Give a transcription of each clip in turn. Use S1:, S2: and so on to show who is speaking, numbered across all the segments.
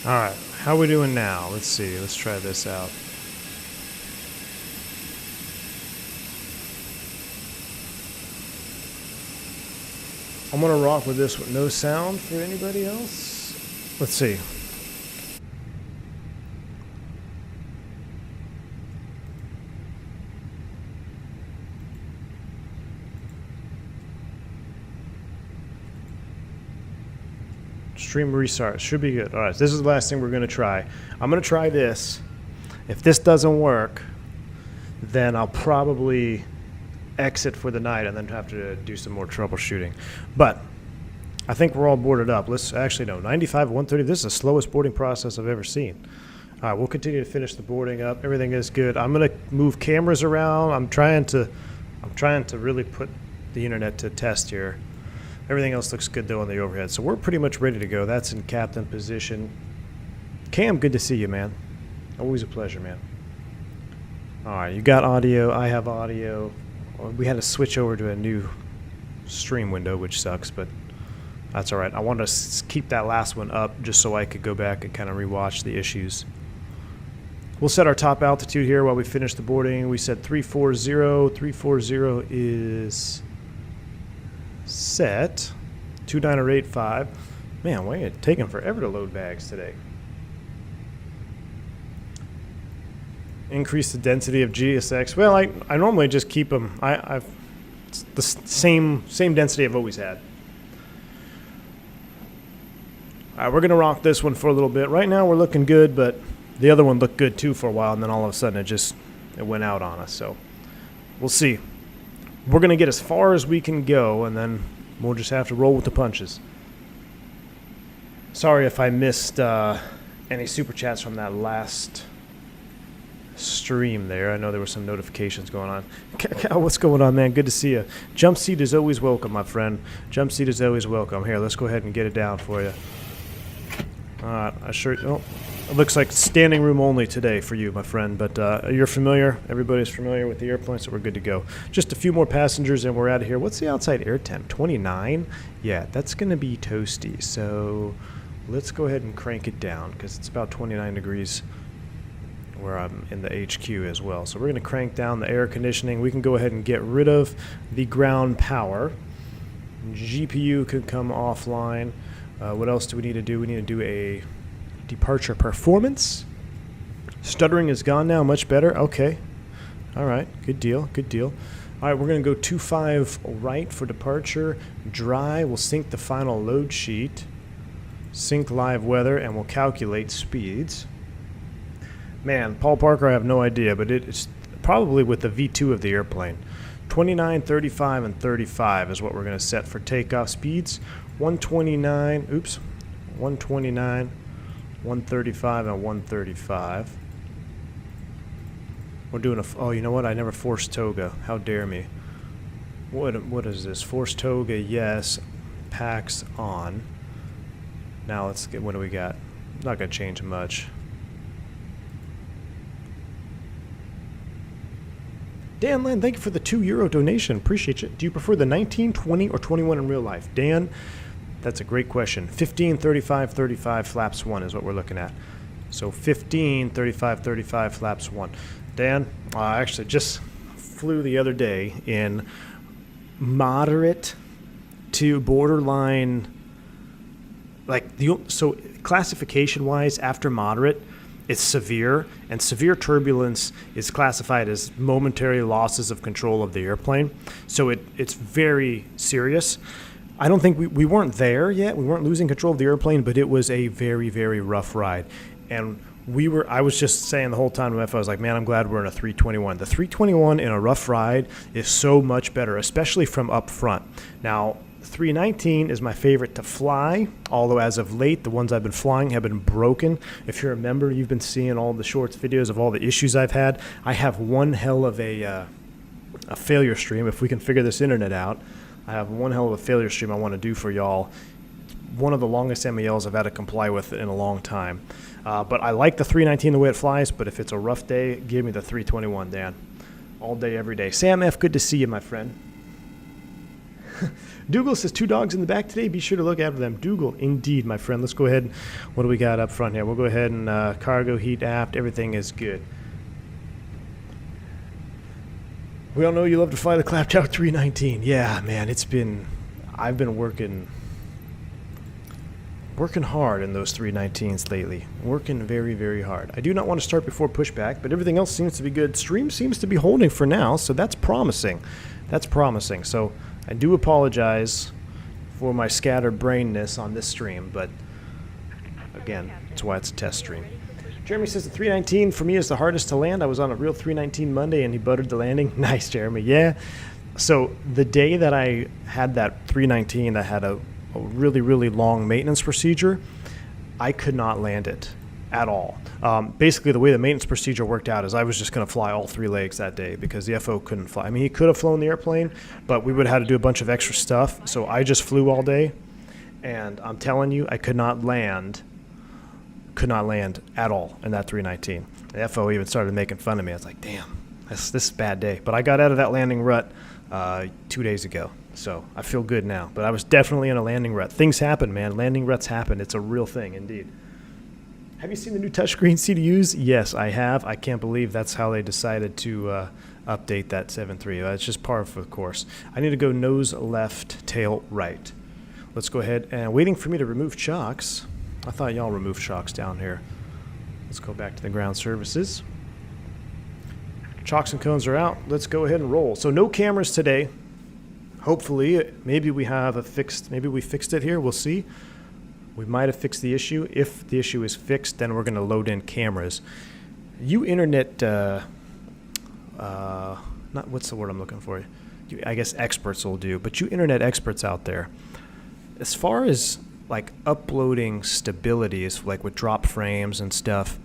S1: All right, how we doing now? Let's see. Let's try this out. I'm gonna rock with this with no sound for anybody else. Let's see. Stream restart should be good. All right, this is the last thing we're gonna try. I'm gonna try this. If this doesn't work, then I'll probably exit for the night and then have to do some more troubleshooting. But I think we're all boarded up. Let's actually no, 95, 130. This is the slowest boarding process I've ever seen. All right, we'll continue to finish the boarding up. Everything is good. I'm gonna move cameras around. I'm trying to really put the internet to test here. Everything else looks good though on the overhead. So we're pretty much ready to go. That's in captain position. Cam, good to see you, man. Always a pleasure, man. All right, you got audio. I have audio. We had to switch over to a new stream window, which sucks, but that's all right. I wanted to keep that last one up just so I could go back and kind of rewatch the issues. We'll set our top altitude here while we finish the boarding. We said 340. 340 is set. 29085. Man, why are you taking forever to load bags today? Increase the density of GSX. Well, I normally just keep them. I've it's the same density I've always had. All right, we're gonna rock this one for a little bit. Right now we're looking good, but the other one looked good too for a while, and then all of a sudden it went out on us. So we'll see. We're gonna get as far as we can go, and then we'll just have to roll with the punches. Sorry if I missed any super chats from that last stream there. I know there were some notifications going on. What's going on, man? Good to see you. Jump seat is always welcome, my friend. Jump seat is always welcome. Here, let's go ahead and get it down for you. Oh, it looks like standing room only today for you, my friend, but you're familiar. Everybody's familiar with the airplane, so we're good to go. Just a few more passengers and we're out of here. What's the outside air temp? 29? Yeah, that's going to be toasty. So let's go ahead and crank it down because it's about 29 degrees where I'm in the HQ as well. So we're going to crank down the air conditioning. We can go ahead and get rid of the ground power. GPU could come offline. What else do we need to do? We need to do a departure performance. Stuttering is gone now, much better. Okay. All right, good deal, good deal. All right, we're going to go 25 right for departure. Dry, we'll sync the final load sheet. Sync live weather, and we'll calculate speeds. Man, Paul Parker, I have no idea, but it's probably with the V2 of the airplane. 29, 35, and 35 is what we're going to set for takeoff speeds. 129, 135, and 135. We're doing oh, you know what? I never forced Toga. How dare me. What is this? Forced Toga, yes. Packs on. Now let's get, what do we got? Not going to change much. Dan Lynn, thank you for the €2 donation. Appreciate it. Do you prefer the 19, 20, or 21 in real life? Dan, that's a great question. 15, 35, 35, flaps 1 is what we're looking at. So 15, 35, 35, flaps 1. Dan, I actually just flew the other day in moderate to borderline, so classification-wise, after moderate, it's severe, and severe turbulence is classified as momentary losses of control of the airplane. So it's very serious. I don't think we weren't there yet. We weren't losing control of the airplane, but it was a very, very rough ride. And I was just saying the whole time, I was like, man, I'm glad we're in a 321. The 321 in a rough ride is so much better, especially from up front. Now, 319 is my favorite to fly, although as of late, the ones I've been flying have been broken. If you're a member, you've been seeing all the shorts videos of all the issues I've had. I have one hell of a failure stream. If we can figure this internet out, I have one hell of a failure stream I want to do for y'all. One of the longest MELs I've had to comply with in a long time. But I like the 319 the way it flies, but if it's a rough day, give me the 321, Dan. All day, every day. Sam F., good to see you, my friend. Dougal says 2 dogs in the back today. Be sure to look after them. Dougal, indeed, my friend. Let's go ahead. What do we got up front here? We'll go ahead and cargo, heat, aft. Everything is good. We all know you love to fly the Claptrap 319. Yeah, man, I've been working hard in those 319s lately. Working very, very hard. I do not want to start before pushback, but everything else seems to be good. Stream seems to be holding for now, so that's promising. That's promising. So I do apologize for my scattered brainness on this stream, but again, that's why it's a test stream. Jeremy says the 319 for me is the hardest to land. I was on a real 319 Monday and he buttered the landing. Nice, Jeremy. Yeah. So the day that I had that 319 that had a really, really long maintenance procedure, I could not land it at all. Basically, the way the maintenance procedure worked out is I was just going to fly all 3 legs that day because the FO couldn't fly. I mean, he could have flown the airplane, but we would have had to do a bunch of extra stuff. So I just flew all day, and I'm telling you, I could not land at all in that 319. The FO even started making fun of me. I was like, damn, this is a bad day. But I got out of that landing rut 2 days ago. So I feel good now. But I was definitely in a landing rut. Things happen, man. Landing ruts happen. It's a real thing, indeed. Have you seen the new touchscreen CDUs? Yes, I have. I can't believe that's how they decided to update that 7.3. It's just par for the course. I need to go nose left, tail right. Let's go ahead and waiting for me to remove chocks. I thought y'all removed chocks down here. Let's go back to the ground services. Chocks and cones are out. Let's go ahead and roll. So no cameras today. Hopefully, maybe we fixed it here. We'll see. We might have fixed the issue. If the issue is fixed, then we're going to load in cameras. You internet, what's the word I'm looking for? I guess experts will do, but you internet experts out there, as far as like uploading stabilities, like with drop frames and stuff,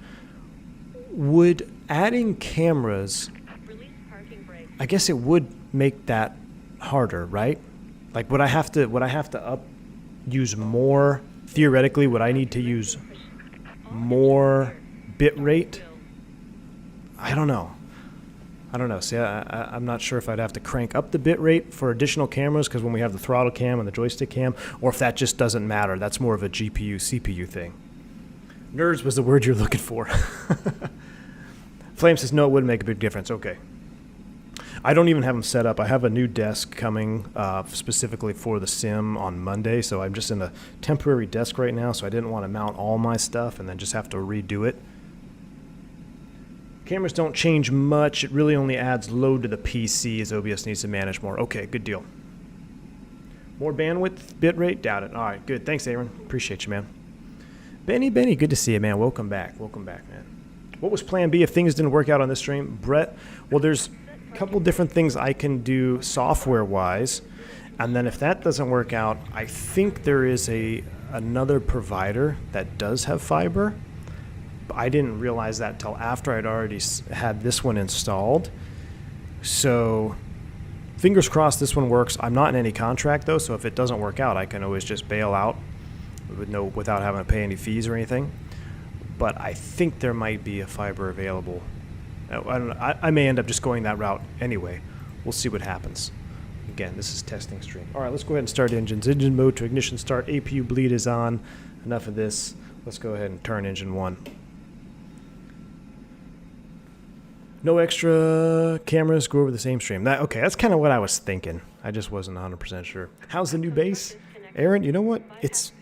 S1: would adding cameras, I guess it would make that harder, right? Like would I have to use more, theoretically, would I need to use more bit rate? I don't know. See, I'm not sure if I'd have to crank up the bit rate for additional cameras, because when we have the throttle cam and the joystick cam, or if that just doesn't matter. That's more of a GPU, CPU thing. Nerds was the word you're looking for. Flame says, no, it wouldn't make a big difference. Okay. I don't even have them set up. I have a new desk coming specifically for the sim on Monday, so I'm just in a temporary desk right now, so I didn't want to mount all my stuff and then just have to redo it. Cameras don't change much. It really only adds load to the PC as OBS needs to manage more. Okay, good deal. More bandwidth, bitrate? Doubt it. All right, good. Thanks, Aaron. Appreciate you, man. Benny, good to see you, man. Welcome back, man. What was plan B if things didn't work out on this stream? Brett, well, there's a couple different things I can do software-wise, and then if that doesn't work out, I think there is another provider that does have fiber. I didn't realize that until after I'd already had this one installed. So fingers crossed this one works. I'm not in any contract though, so if it doesn't work out, I can always just bail out without having to pay any fees or anything. But I think there might be a fiber available. I may end up just going that route anyway. We'll see what happens. Again, this is testing stream. All right, let's go ahead and start engines. Engine mode to ignition start. APU bleed is on. Enough of this. Let's go ahead and turn engine 1. No extra cameras, go over the same stream. Okay, that's kind of what I was thinking. I just wasn't 100% sure. How's the new base? Aaron, you know what? It's...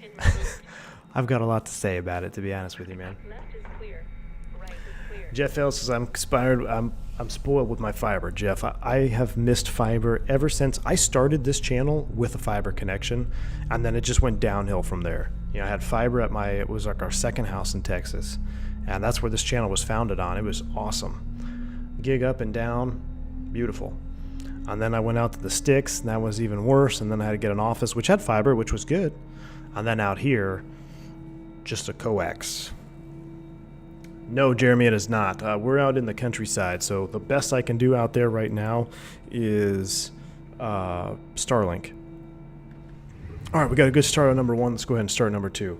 S1: I've got a lot to say about it, to be honest with you, man. Jeff L says, I'm spoiled with my fiber. Jeff, I have missed fiber ever since I started this channel with a fiber connection, and then it just went downhill from there. You know, I had fiber at it was like our second house in Texas, and that's where this channel was founded on. It was awesome. Gig up and down, beautiful. And then I went out to the sticks, and that was even worse, and then I had to get an office, which had fiber, which was good. And then out here, just a coax. No, Jeremy, it is not. We're out in the countryside, so the best I can do out there right now is Starlink. All right, we got a good start on number 1. Let's go ahead and start number 2.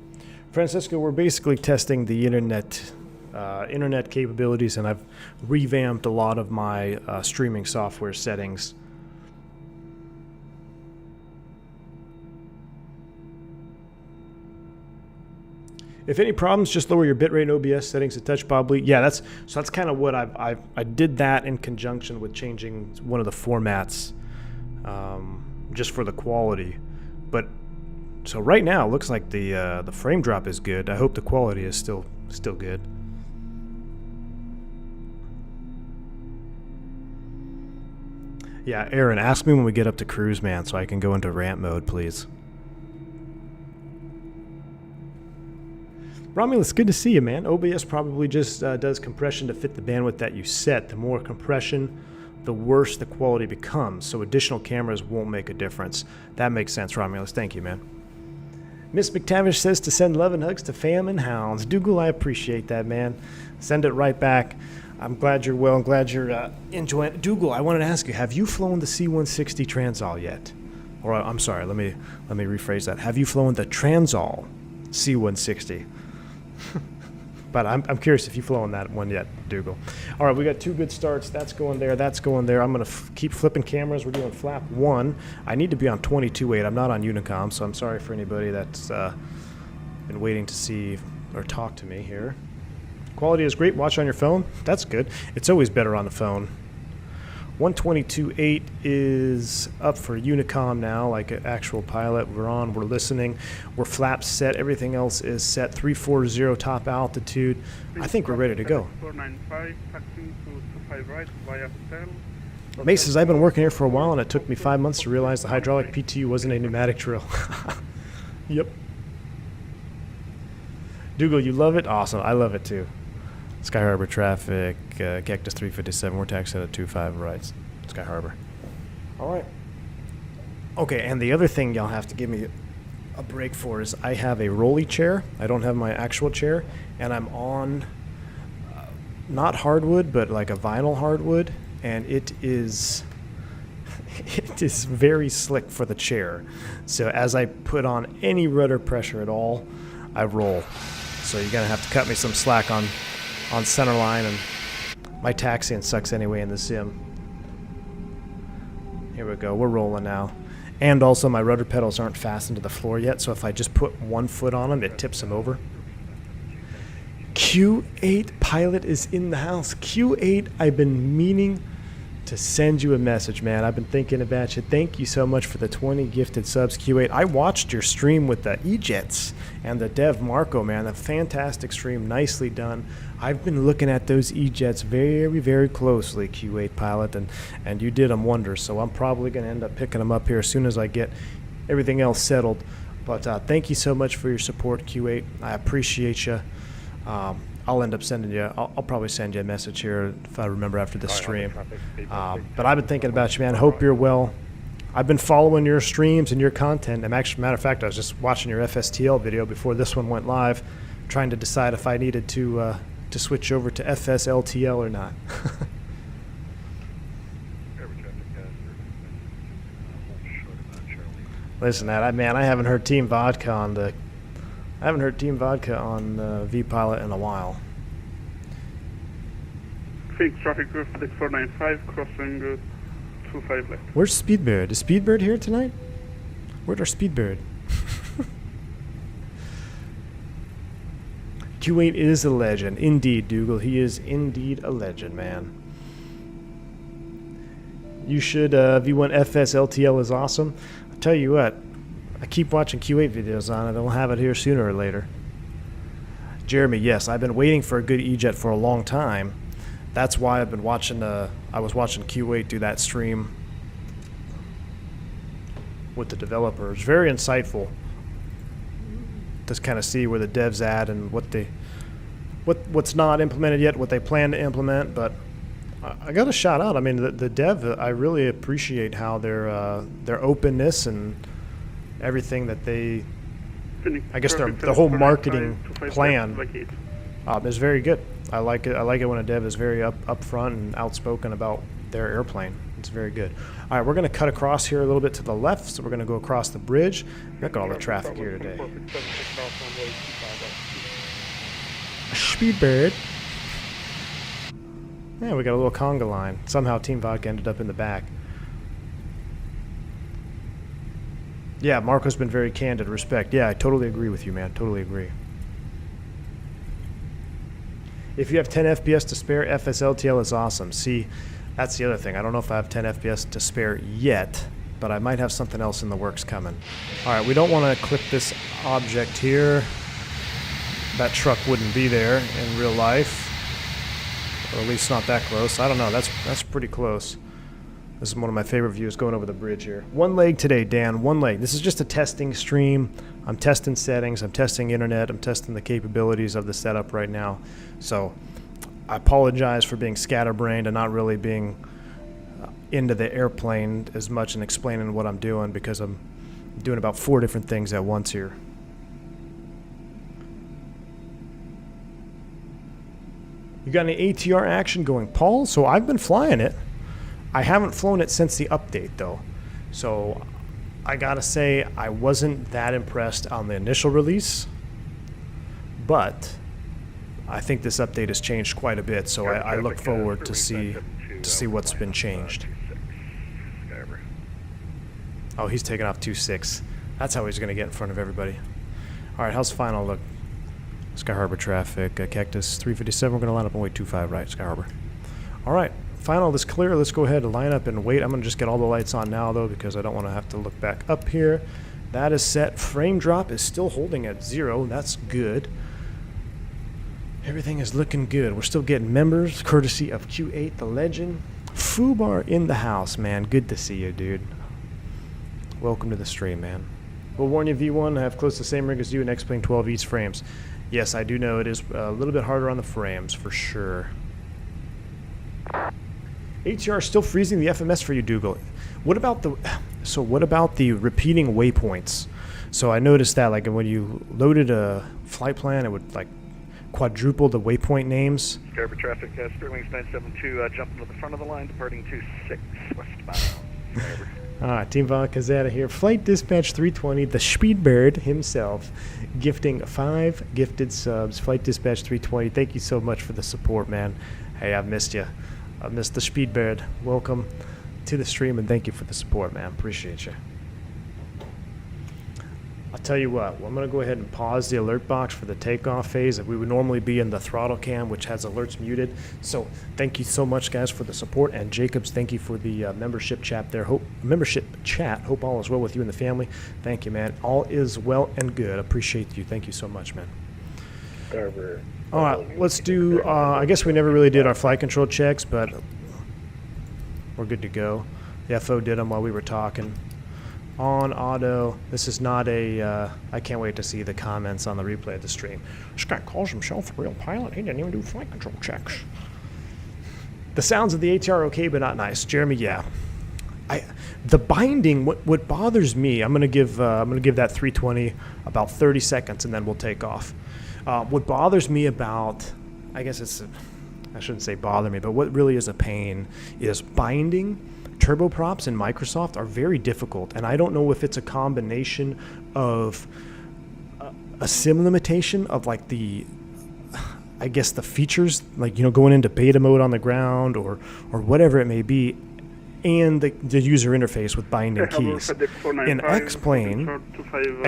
S1: Francisco, we're basically testing the internet capabilities, and I've revamped a lot of my streaming software settings. If any problems, just lower your bitrate and OBS settings a touch, probably. Yeah, that's kind of what I did that in conjunction with changing one of the formats, just for the quality. But so right now, it looks like the frame drop is good. I hope the quality is still good. Yeah, Aaron, ask me when we get up to cruise, man, so I can go into rant mode, please. Romulus, good to see you, man. OBS probably just does compression to fit the bandwidth that you set. The more compression, the worse the quality becomes, so additional cameras won't make a difference. That makes sense, Romulus. Thank you, man. Miss McTavish says to send love and hugs to fam and hounds. Dougal, I appreciate that, man. Send it right back. I'm glad you're well. I'm glad you're enjoying it. Dougal, I wanted to ask you, have you flown the C-160 Transall yet? Or, I'm sorry, let me rephrase that. Have you flown the Transall C-160? But I'm curious if you've flown that one yet, Dougal. All right, we got 2 good starts. That's going there. That's going there. I'm going to keep flipping cameras. We're doing flap 1. I need to be on 22.8. I'm not on Unicom, so I'm sorry for anybody that's been waiting to see or talk to me here. Quality is great. Watch on your phone. That's good. It's always better on the phone. 122.8 is up for Unicom now, like an actual pilot. We're on, we're listening, we're flaps set, everything else is set. 340 top altitude. I think we're ready to go.
S2: 495, taxiing to 25 right via hotel.
S1: Mace says, I've been working here for a while and it took me 5 months to realize the hydraulic PTU wasn't a pneumatic drill. Yep. Dougal, you love it? Awesome. I love it too. Sky Harbor traffic, Cactus 357, we're taxiing at 25 right, Sky Harbor. All right. Okay, and the other thing y'all have to give me a break for is I have a rolly chair. I don't have my actual chair, and I'm on not hardwood, but like a vinyl hardwood, and it is very slick for the chair. So as I put on any rudder pressure at all, I roll. So you're gonna have to cut me some slack on centerline, and my taxiing sucks anyway in the sim. Here we go, we're rolling now. And also my rudder pedals aren't fastened to the floor yet, so if I just put 1 foot on them, it tips them over. Q8 pilot is in the house. Q8, I've been meaning to send you a message, man. I've been thinking about you. Thank you so much for the 20 gifted subs, Q8. I watched your stream with the E-Jets and the Dev Marco, man. A fantastic stream, nicely done. I've been looking at those E-Jets very, very closely, Q8 pilot, and you did them wonders. So I'm probably going to end up picking them up here as soon as I get everything else settled. But thank you so much for your support, Q8. I appreciate you. I'll end up sending you, I'll probably send you a message here if I remember after this stream. But I've been thinking about you, man. Hope you're well. I've been following your streams and your content. And actually, matter of fact, I was just watching your FSTL video before this one went live, trying to decide if I needed to switch over to FSLTL or not. Listen, man, I haven't heard Team Vodka on the V-Pilot in a while.
S2: Think traffic for 495 crossing 25 left.
S1: Where's Speedbird? Is Speedbird here tonight? Where's our Speedbird? Q8 is a legend. Indeed, Dougal. He is indeed a legend, man. You should, V1 FSLTL is awesome. I'll tell you what. I keep watching Q8 videos on it. I'll have it here sooner or later. Jeremy, yes, I've been waiting for a good E-Jet for a long time. That's why I've been watching, I was watching Q8 do that stream with the developers. Very insightful to kind of see where the devs at and what's not implemented yet, what they plan to implement. But I got a shout out. I mean, the dev, I really appreciate how their openness and everything that they, I guess the whole marketing plan is very good. I like it. I like it when a dev is very upfront and outspoken about their airplane. It's very good. All right, we're going to cut across here a little bit to the left, so we're going to go across the bridge. Look at all the traffic here today. Speedbird. Yeah, we got a little conga line. Somehow Team Vodka ended up in the back. Yeah, Marco's been very candid. Respect. Yeah, I totally agree with you, man. Totally agree. If you have 10 FPS to spare, FSLTL is awesome. See, that's the other thing. I don't know if I have 10 FPS to spare yet, but I might have something else in the works coming. All right, we don't want to clip this object here. That truck wouldn't be there in real life, or at least not that close. I don't know. That's pretty close. This is one of my favorite views going over the bridge here. One leg today, Dan. One leg. This is just a testing stream. I'm testing settings. I'm testing internet. I'm testing the capabilities of the setup right now. So I apologize for being scatterbrained and not really being into the airplane as much and explaining what I'm doing, because I'm doing about 4 different things at once here. You got any ATR action going, Paul? So I've been flying it. I haven't flown it since the update, though. So I gotta say, I wasn't that impressed on the initial release, but I think this update has changed quite a bit, so I look forward to see what's been changed. Oh, he's taking off 2.6. That's how he's gonna get in front of everybody. All right, how's final look? Sky Harbor traffic, Cactus 357. We're gonna line up and wait 25 right, Sky Harbor. All right. Final is clear. Let's go ahead and line up and wait. I'm going to just get all the lights on now, though, because I don't want to have to look back up here. That is set. Frame drop is still holding at 0. That's good. Everything is looking good. We're still getting members, courtesy of Q8, the legend. Fubar in the house, man. Good to see you, dude. Welcome to the stream, man. We'll warn you, V1, I have close to the same rig as you and X-Plane 12 East frames. Yes, I do know it is a little bit harder on the frames, for sure. ATR is still freezing the FMS for you, Dougal. What about the repeating waypoints? So I noticed that, like, when you loaded a flight plan, it would like quadruple the waypoint names.
S3: Scarborough traffic, Sterling's 972, jumping to the front of the line, departing 26 westbound.
S1: Team Vodka's here. Flight Dispatch 320, the Speedbird himself, gifting 5 gifted subs. Flight Dispatch 320, thank you so much for the support, man. Hey, I've missed you. I missed the Speedbird. Welcome to the stream, and thank you for the support, man. Appreciate you. I'll tell you what, I'm going to go ahead and pause the alert box for the takeoff phase. We would normally be in the throttle cam, which has alerts muted. So thank you so much, guys, for the support. And Jacobs, thank you for the membership chat there. Hope all is well with you and the family. Thank you, man. All is well and good. Appreciate you. Thank you so much, man. All right, let's do, I guess we never really did our flight control checks, but we're good to go. The FO did them while we were talking. On auto, this is not a, I can't wait to see the comments on the replay of the stream. This guy calls himself a real pilot. He didn't even do flight control checks. The sounds of the ATR are okay, but not nice. Jeremy, yeah. The binding, what bothers me, I'm gonna give that 320 about 30 seconds, and then we'll take off. What bothers me about, I guess I shouldn't say bother me, but what really is a pain is binding. Turboprops in Microsoft are very difficult, and I don't know if it's a combination of a sim limitation of like I guess the features, like, going into beta mode on the ground or whatever it may be, and the user interface with binding keys. In X-Plane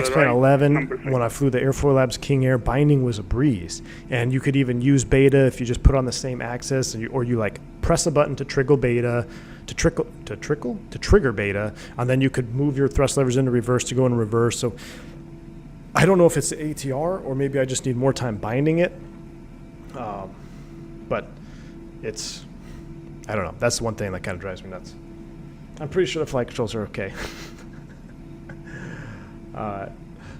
S1: 11, when I flew the Airfoil Labs King Air, binding was a breeze. And you could even use beta if you just put on the same axis, or you like press a button to trigger beta, to trigger beta, and then you could move your thrust levers into reverse to go in reverse. So I don't know if it's the ATR, or maybe I just need more time binding it. But it's, I don't know. That's the one thing that kind of drives me nuts. I'm pretty sure the flight controls are okay.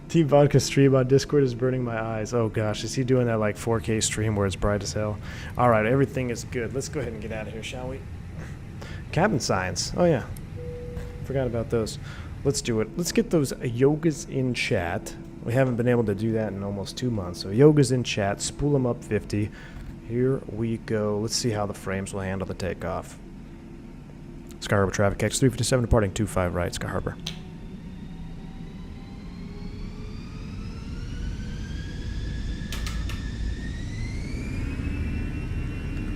S1: Team Vodka stream on Discord is burning my eyes. Oh gosh, is he doing that like 4K stream where it's bright as hell? All right, everything is good. Let's go ahead and get out of here, shall we? Cabin signs. Oh yeah, forgot about those. Let's do it. Let's get those yogas in chat. We haven't been able to do that in almost 2 months. So yogas in chat, spool them up 50. Here we go. Let's see how the frames will handle the takeoff. Sky Harbor traffic, X357 departing 25 right, Sky Harbor.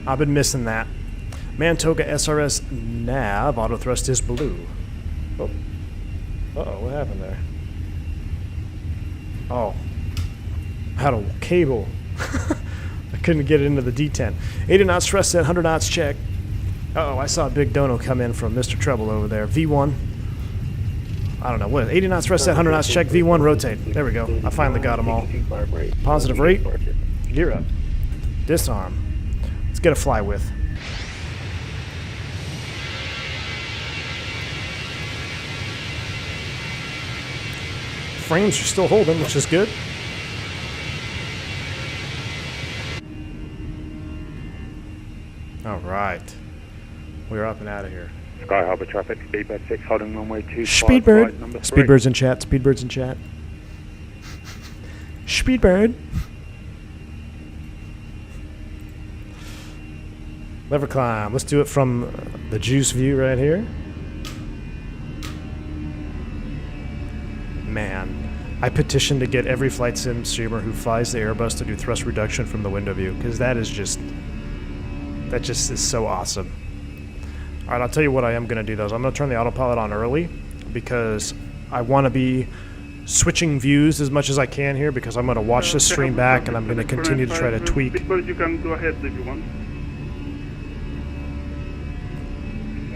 S1: I've been missing that. Toga SRS nav, auto thrust is blue. Oh. Uh-oh, what happened there? Oh. I had a cable. I couldn't get it into the D10. 80 knots thrust set, 100 knots check. Uh-oh, I saw a big dono come in from Mr. Treble over there. V1. I don't know, what, 80 knots thrust set, 100 knots check, V1, rotate. There we go. I finally got them all. Positive rate. Gear up. Disarm. Let's get a fly with. Frames are still holding, which is good. All right. We're up and out of here.
S4: Sky Harbor traffic, Speedbird 6, holding runway 25,
S1: Speedbird.
S4: flight number 3.
S1: Speedbird's in chat. Speedbird's in chat. Speedbird. Lever climb. Let's do it from the juice view right here. Man, I petitioned to get every flight sim streamer who flies the Airbus to do thrust reduction from the window view, because that just is so awesome. All right, I'll tell you what I am going to do, though. I'm going to turn the autopilot on early because I want to be switching views as much as I can here, because I'm going to watch this stream back and I'm going to continue to try to tweak.
S2: Because you can go ahead if you want.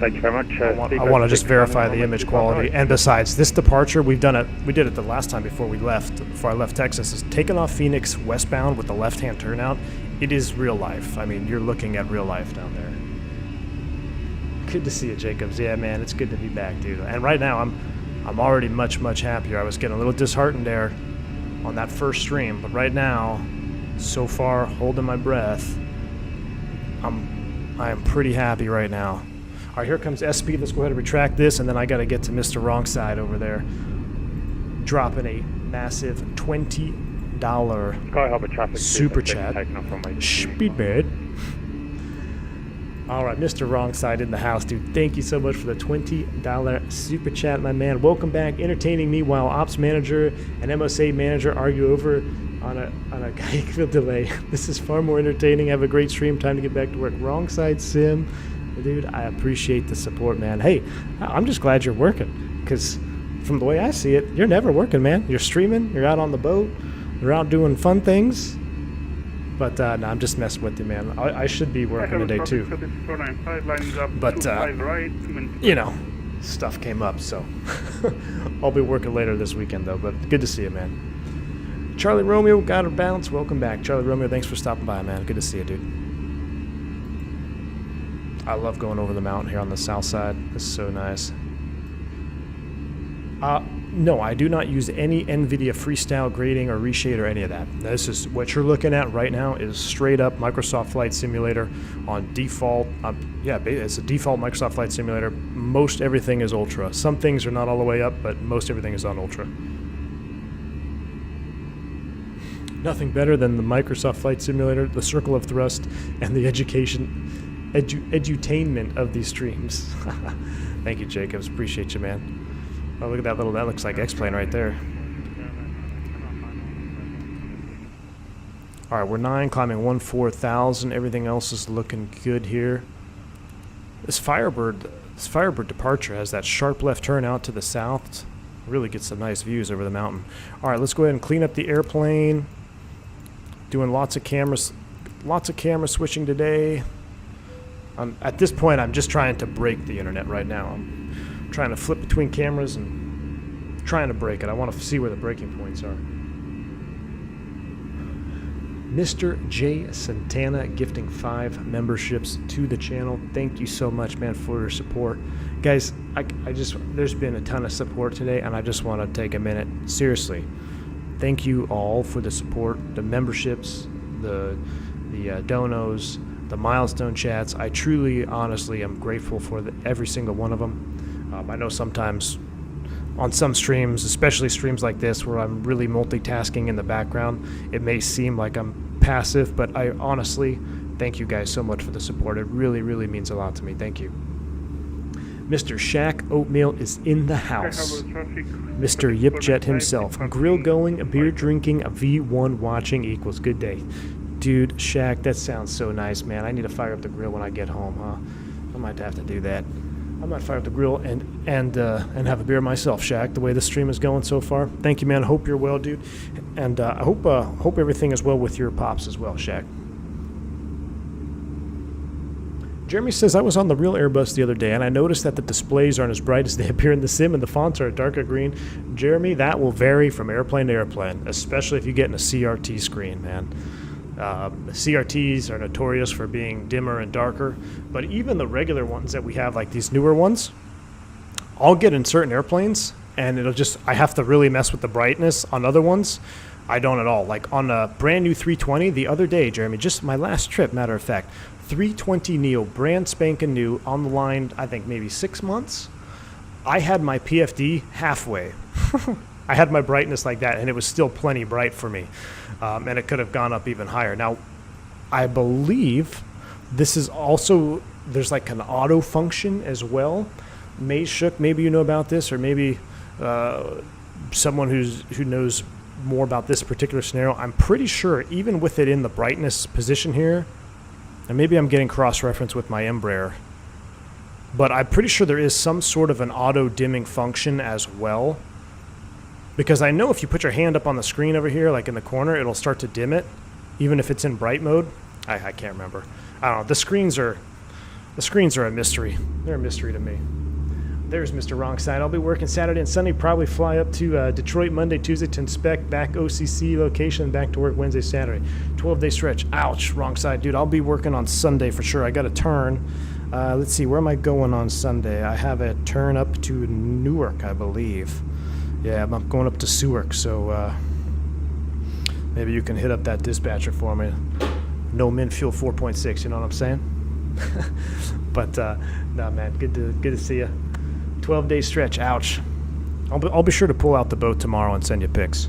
S4: Thank you very much.
S1: I want to just verify the image quality. And besides, this departure, we did it the last time before I left Texas, is taking off Phoenix westbound with the left-hand turnout. It is real life. I mean, you're looking at real life down there. Good to see you, Jacobs. Yeah, man, it's good to be back, dude. And right now, I'm already much, much happier. I was getting a little disheartened there on that first stream, but right now, so far, holding my breath, I am pretty happy right now. All right, here comes S-Speed. Let's go ahead and retract this, and then I got to get to Mr. Wrong Side over there, dropping a massive $20
S4: Sky Harbor traffic,
S1: super chat. Speedbird. All right, Mr. Wrong Side in the house, dude. Thank you so much for the $20 super chat, my man. Welcome back, entertaining me while ops manager and MSA manager argue over on a Geico delay. This is far more entertaining. Have a great stream. Time to get back to work. Wrong Side Sim. Dude, I appreciate the support, man. Hey, I'm just glad you're working, because from the way I see it, you're never working, man. You're streaming, you're out on the boat, you're out doing fun things. But no, I'm just messing with you, man. I should be working today too. But you know, stuff came up, so I'll be working later this weekend though. But good to see you, man. Charlie Romeo got a bounce. Welcome back, Charlie Romeo. Thanks for stopping by, man. Good to see you, dude. I love going over the mountain here on the south side. It's so nice. No, I do not use any NVIDIA freestyle grading or reshade or any of that. This is what you're looking at right now is straight up Microsoft Flight Simulator on default. Yeah, it's a default Microsoft Flight Simulator. Most everything is Ultra. Some things are not all the way up, but most everything is on Ultra. Nothing better than the Microsoft Flight Simulator, the circle of thrust, and the edutainment of these streams. Thank you, Jacobs. Appreciate you, man. Oh, look at that that looks like X-Plane right there. All right, we're 9, climbing 14,000. Everything else is looking good here. This Firebird departure has that sharp left turn out to the south. Really gets some nice views over the mountain. All right, let's go ahead and clean up the airplane. Doing lots of camera switching today. At this point, I'm just trying to break the internet right now. I'm trying to flip between cameras and trying to break it. I want to see where the breaking points are. Mr. J. Santana gifting 5 memberships to the channel. Thank you so much, man, for your support. Guys, there's been a ton of support today, and I just want to take a minute. Seriously, thank you all for the support, the memberships, the donos, the milestone chats. I truly, honestly, am grateful for every single one of them. I know sometimes on some streams, especially streams like this where I'm really multitasking in the background, it may seem like I'm passive, but I honestly thank you guys so much for the support. It really, really means a lot to me. Thank you. Mr. Shaq Oatmeal is in the house. Mr. Yipjet himself. Grill going, a beer drinking, a V1 watching equals good day. Dude, Shaq, that sounds so nice, man. I need to fire up the grill when I get home, huh? I might have to do that. I might fire up the grill and have a beer myself, Shaq, the way the stream is going so far. Thank you, man. Hope you're well, dude. And I hope everything is well with your pops as well, Shaq. Jeremy says, I was on the real Airbus the other day, and I noticed that the displays aren't as bright as they appear in the sim, and the fonts are a darker green. Jeremy, that will vary from airplane to airplane, especially if you get in a CRT screen, man. CRTs are notorious for being dimmer and darker, but even the regular ones that we have, like these newer ones, I'll get in certain airplanes, and I have to really mess with the brightness. On other ones, I don't at all. Like on a brand new 320 the other day, Jeremy, just my last trip, matter of fact, 320 Neo, brand spanking new, on the line, I think maybe 6 months. I had my PFD halfway. I had my brightness like that, and it was still plenty bright for me. And it could have gone up even higher. Now, I believe this is also, there's like an auto function as well. May Shook, maybe you know about this, or maybe someone who knows more about this particular scenario. I'm pretty sure even with it in the brightness position here, and maybe I'm getting cross-reference with my Embraer, but I'm pretty sure there is some sort of an auto-dimming function as well. Because I know if you put your hand up on the screen over here, like in the corner, it'll start to dim it, even if it's in bright mode. I can't remember. I don't know. The screens are a mystery. They're a mystery to me. There's Mr. Wrong Side. I'll be working Saturday and Sunday. Probably fly up to Detroit Monday, Tuesday to inspect back OCC location. Back to work Wednesday, Saturday. 12-day stretch. Ouch. Wrong side, dude. I'll be working on Sunday for sure. I got a turn. Let's see. Where am I going on Sunday? I have a turn up to Newark, I believe. Yeah, I'm going up to Newark. So maybe you can hit up that dispatcher for me. No min fuel 4.6. You know what I'm saying? But no, man. Good to see you. 12-day stretch. Ouch. I'll be sure to pull out the boat tomorrow and send you pics.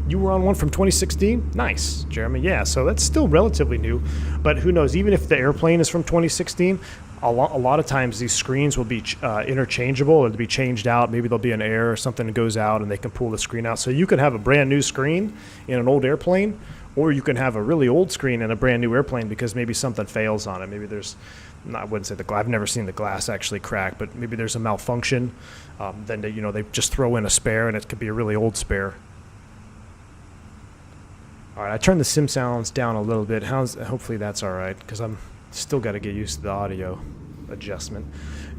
S1: You were on one from 2016? Nice, Jeremy. Yeah, so that's still relatively new. But who knows? Even if the airplane is from 2016, a lot of times these screens will be interchangeable, or they'll be changed out. Maybe there'll be an error or something that goes out, and they can pull the screen out. So you could have a brand new screen in an old airplane, or you can have a really old screen in a brand new airplane because maybe something fails on it. Maybe there's, I wouldn't say I've never seen the glass actually crack, but maybe there's a malfunction. Then they just throw in a spare, and it could be a really old spare. All right, I turned the sim sounds down a little bit. Hopefully that's all right, because I'm still got to get used to the audio adjustment.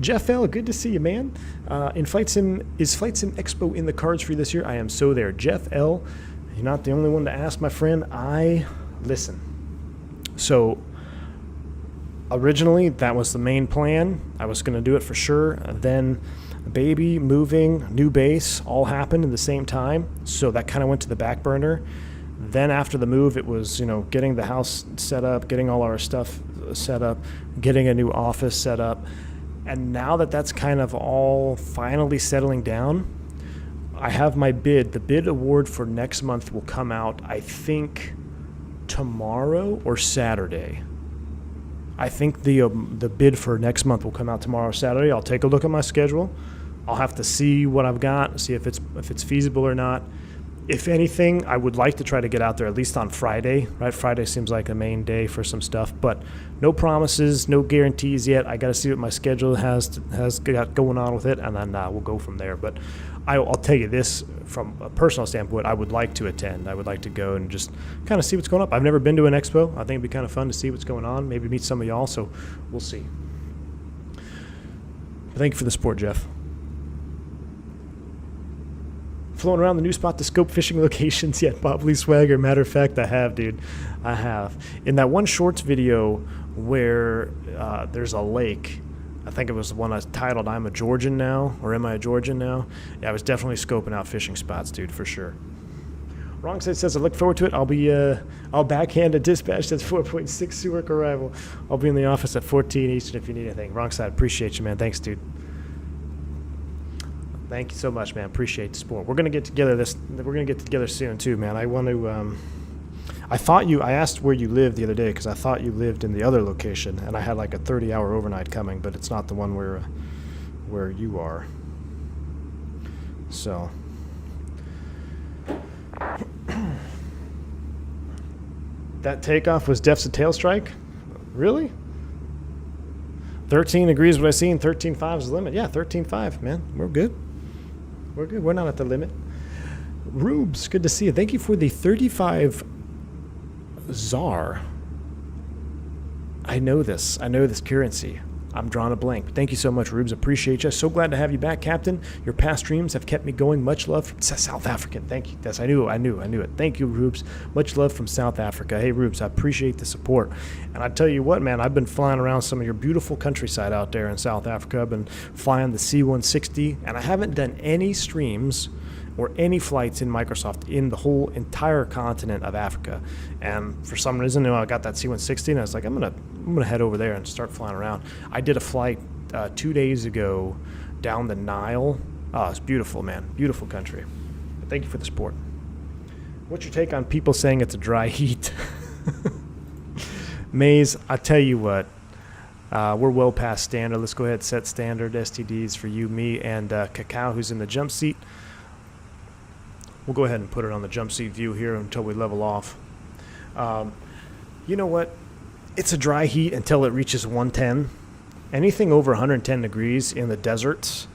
S1: Jeff L., good to see you, man. Is Flight Sim Expo in the cards for you this year? I am so there. Jeff L., you're not the only one to ask, my friend. I listen. So originally, that was the main plan. I was going to do it for sure. Then baby, moving, new base, all happened at the same time. So that kind of went to the back burner. Then after the move, it was, getting the house set up, getting all our stuff set up, getting a new office set up. And now that that's kind of all finally settling down, I have my bid. The bid award for next month will come out, I think, tomorrow or Saturday. I think the bid for next month will come out tomorrow or Saturday. I'll take a look at my schedule. I'll have to see what I've got, see if it's feasible or not. If anything, I would like to try to get out there at least on Friday, right? Friday seems like a main day for some stuff, but no promises, no guarantees yet. I got to see what my schedule has got going on with it, and then we'll go from there. But I'll tell you this, from a personal standpoint, I would like to attend. I would like to go and just kind of see what's going on. I've never been to an expo. I think it'd be kind of fun to see what's going on, maybe meet some of y'all, so we'll see. Thank you for the support, Jeff. Flown around the new spot to scope fishing locations yet, Bob Lee Swagger? Matter of fact, I have, dude. I have. In that one shorts video where there's a lake, I think it was the one I titled I'm a Georgian Now, or Am I a Georgian Now? Yeah, I was definitely scoping out fishing spots, dude, for sure. Wrong Side says, I look forward to it. I'll backhand a dispatch that's 4.6 Newark arrival. I'll be in the office at 14 Eastern if you need anything. Wrong Side, appreciate you, man. Thanks, dude. Thank you so much, man. Appreciate the support. We're gonna get together soon too, man. I want to. I asked where you lived the other day because I thought you lived in the other location, and I had like a 30-hour overnight coming, but it's not the one where you are. So. That takeoff was Def's a tail strike? Really? 13 agrees what I seen. 13.5 is the limit. Yeah, 13.5, man. We're good. We're good. We're not at the limit. Rubes, good to see you. Thank you for the 35 ZAR. I know this currency. I'm drawing a blank. Thank you so much, Rubes. Appreciate you. So glad to have you back, Captain. Your past streams have kept me going. Much love from South African. Thank you. Yes, I knew it. Thank you, Rubes. Much love from South Africa. Hey, Rubes, I appreciate the support. And I tell you what, man, I've been flying around some of your beautiful countryside out there in South Africa. I've been flying the C-160, and I haven't done any streams or any flights in Microsoft in the whole entire continent of Africa. And for some reason, I got that C-160, and I was like, I'm gonna head over there and start flying around. I did a flight 2 days ago down the Nile. Oh, it's beautiful, man. Beautiful country. But thank you for the support. What's your take on people saying it's a dry heat? Maze, I tell you what, we're well past standard. Let's go ahead and set standard STDs for you, me, and Cacao, who's in the jump seat. We'll go ahead and put it on the jump seat view here until we level off. You know what? It's a dry heat until it reaches 110. Anything over 110 degrees in the deserts,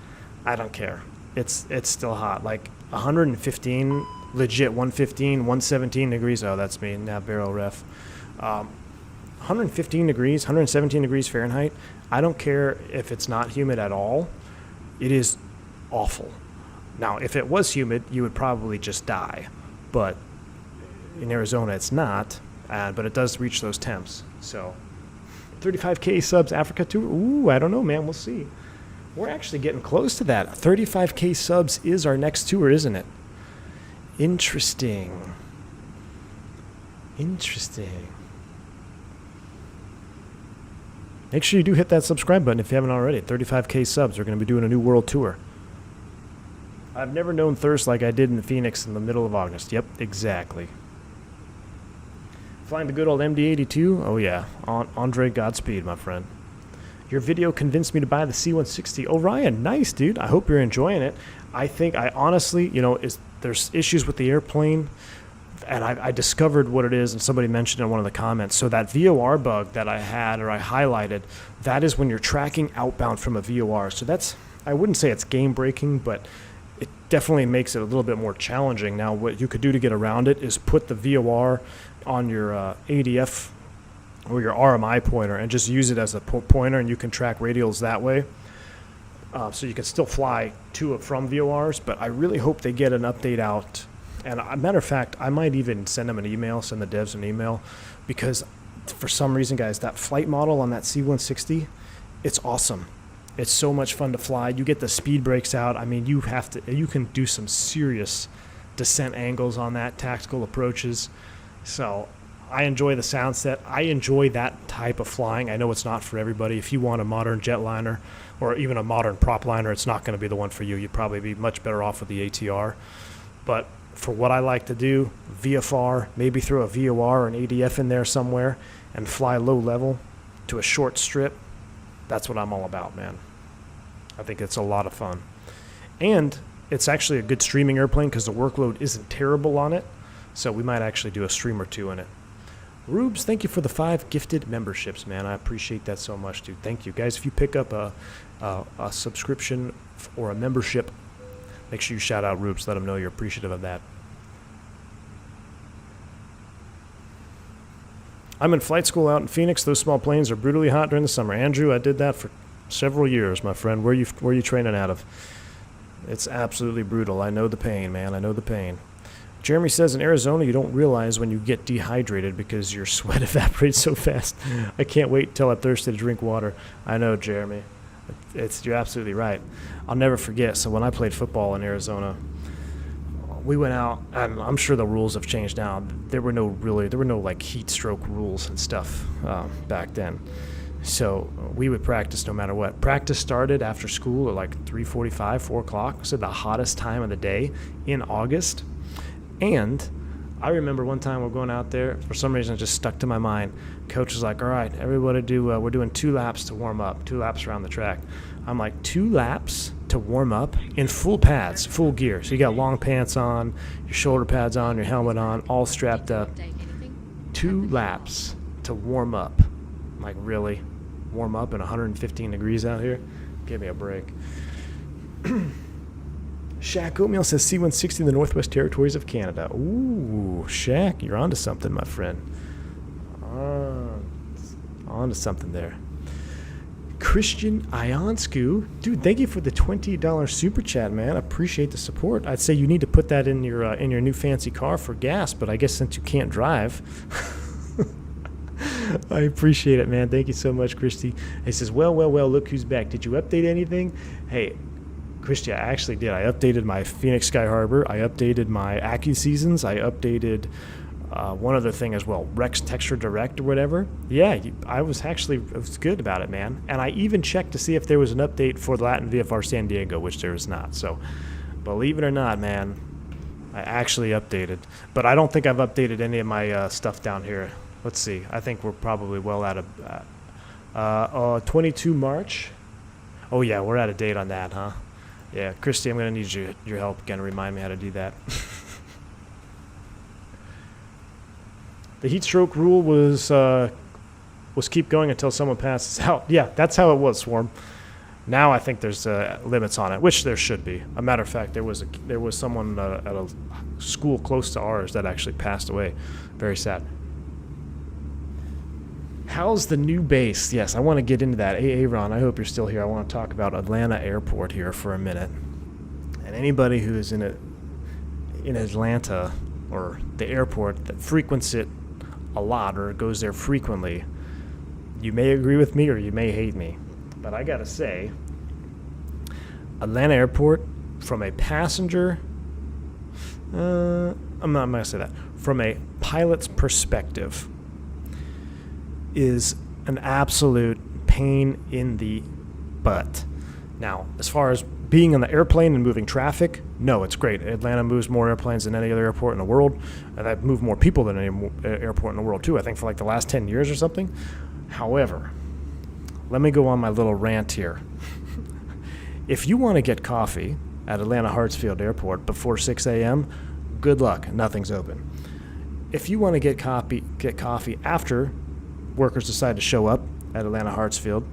S1: I don't care. It's still hot. Like 115, legit 115, 117 degrees. Oh, that's me, nav barrel ref. 115 degrees, 117 degrees Fahrenheit. I don't care if it's not humid at all. It is awful. Now, if it was humid, you would probably just die. But in Arizona, it's not. But it does reach those temps. So, 35K subs Africa tour. Ooh, I don't know, man. We'll see. We're actually getting close to that. 35K subs is our next tour, isn't it? Interesting. Make sure you do hit that subscribe button if you haven't already. 35K subs. We're going to be doing a new world tour. I've never known thirst like I did in Phoenix in the middle of August. Yep, exactly. Flying the good old MD-82? Oh yeah, Andre Godspeed, my friend. Your video convinced me to buy the C-160. Oh, Ryan, nice, dude. I hope you're enjoying it. I honestly, there's issues with the airplane, and I discovered what it is, and somebody mentioned in one of the comments. So that VOR bug that I had, or I highlighted, that is when you're tracking outbound from a VOR. So that's, I wouldn't say it's game-breaking, but it definitely makes it a little bit more challenging. Now, what you could do to get around it is put the VOR on your ADF or your RMI pointer and just use it as a pointer, and you can track radials that way. So you can still fly to and from VORs, but I really hope they get an update out. And a matter of fact, I might even send them an email, send the devs an email, because for some reason, guys, that flight model on that C-160, it's awesome. It's so much fun to fly. You get the speed brakes out. I mean, you can do some serious descent angles on that, tactical approaches. So I enjoy the sound set. I enjoy that type of flying. I know it's not for everybody. If you want a modern jetliner or even a modern prop liner, it's not going to be the one for you. You'd probably be much better off with the ATR. But for what I like to do, VFR, maybe throw a VOR or an ADF in there somewhere and fly low level to a short strip, that's what I'm all about, man. I think it's a lot of fun. And it's actually a good streaming airplane because the workload isn't terrible on it. So we might actually do a stream or two in it. Rubes, thank you for the 5 gifted memberships, man. I appreciate that so much, dude. Thank you. Guys, if you pick up a subscription or a membership, make sure you shout out Rubes. Let him know you're appreciative of that. I'm in flight school out in Phoenix. Those small planes are brutally hot during the summer. Andrew, I did that for several years, my friend. Where are you training out of? It's absolutely brutal. I know the pain, man. I know the pain. Jeremy says in Arizona, you don't realize when you get dehydrated because your sweat evaporates so fast. I can't wait until I'm thirsty to drink water. I know, Jeremy. You're absolutely right. I'll never forget. So when I played football in Arizona, we went out, and I'm sure the rules have changed now. There were no like heat stroke rules and stuff back then. So we would practice no matter what. Practice started after school at like 3:45, 4 o'clock. So the hottest time of the day in August. And I remember one time we're going out there, for some reason it just stuck to my mind. Coach was like, all right, everybody we're doing 2 laps to warm up, 2 laps around the track. I'm like, 2 laps to warm up in full pads, full gear. So you got long pants on, your shoulder pads on, your helmet on, all strapped up. 2 laps to warm up. I'm like, really? Warm up in 115 degrees out here? Give me a break. Shaq Oatmeal says C-160 in the Northwest Territories of Canada. Ooh, Shaq, you're onto something, my friend. onto something there. Christian Ionscu, dude, thank you for the $20 super chat, man. Appreciate the support. I'd say you need to put that in your new fancy car for gas, but I guess since you can't drive, I appreciate it, man. Thank you so much, Christy. He says, well, look who's back. Did you update anything? Hey, Christy, I actually did. I updated my Phoenix Sky Harbor. I updated my AccuSeasons. I updated one other thing as well, Rex Texture Direct or whatever. Yeah, I was good about it, man. And I even checked to see if there was an update for the Latin VFR San Diego, which there is not. So, believe it or not, man, I actually updated. But I don't think I've updated any of my stuff down here. Let's see. I think we're probably well out of 22 March. Oh, yeah, we're out of date on that, huh? Yeah, Christy, I'm going to need your help again to remind me how to do that. The heat stroke rule was keep going until someone passes out. Yeah, that's how it was, Swarm. Now I think there's limits on it, which there should be. A matter of fact, there was someone at a school close to ours that actually passed away. Very sad. How's the new base? Yes, I want to get into that. Hey, Ron, I hope you're still here. I want to talk about Atlanta Airport here for a minute. And anybody who is in Atlanta or the airport that frequents it a lot or goes there frequently, you may agree with me or you may hate me. But I got to say, Atlanta Airport, from a passenger, I'm not going to say that, from a pilot's perspective, is an absolute pain in the butt. Now, as far as being on the airplane and moving traffic, no, it's great. Atlanta moves more airplanes than any other airport in the world, and I've moved more people than any airport in the world, too, I think for like the last 10 years or something. However, let me go on my little rant here. If you want to get coffee at Atlanta Hartsfield Airport before 6 a.m., good luck. Nothing's open. If you want to get coffee after workers decide to show up at Atlanta Hartsfield,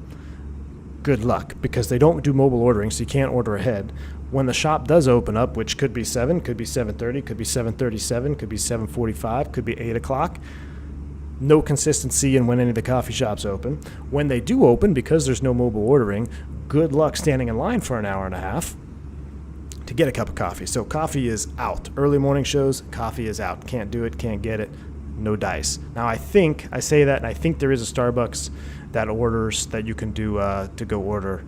S1: good luck, because they don't do mobile ordering, so you can't order ahead. When the shop does open up, which could be 7, could be 7:30, could be 7:37, could be 7:45, could be 8 o'clock, no consistency in when any of the coffee shops open. When they do open, because there's no mobile ordering, good luck standing in line for an hour and a half to get a cup of coffee. So coffee is out. Early morning shows, coffee is out. Can't do it, can't get it, no dice. Now I say that, and I think there is a Starbucks that orders that you can do to go order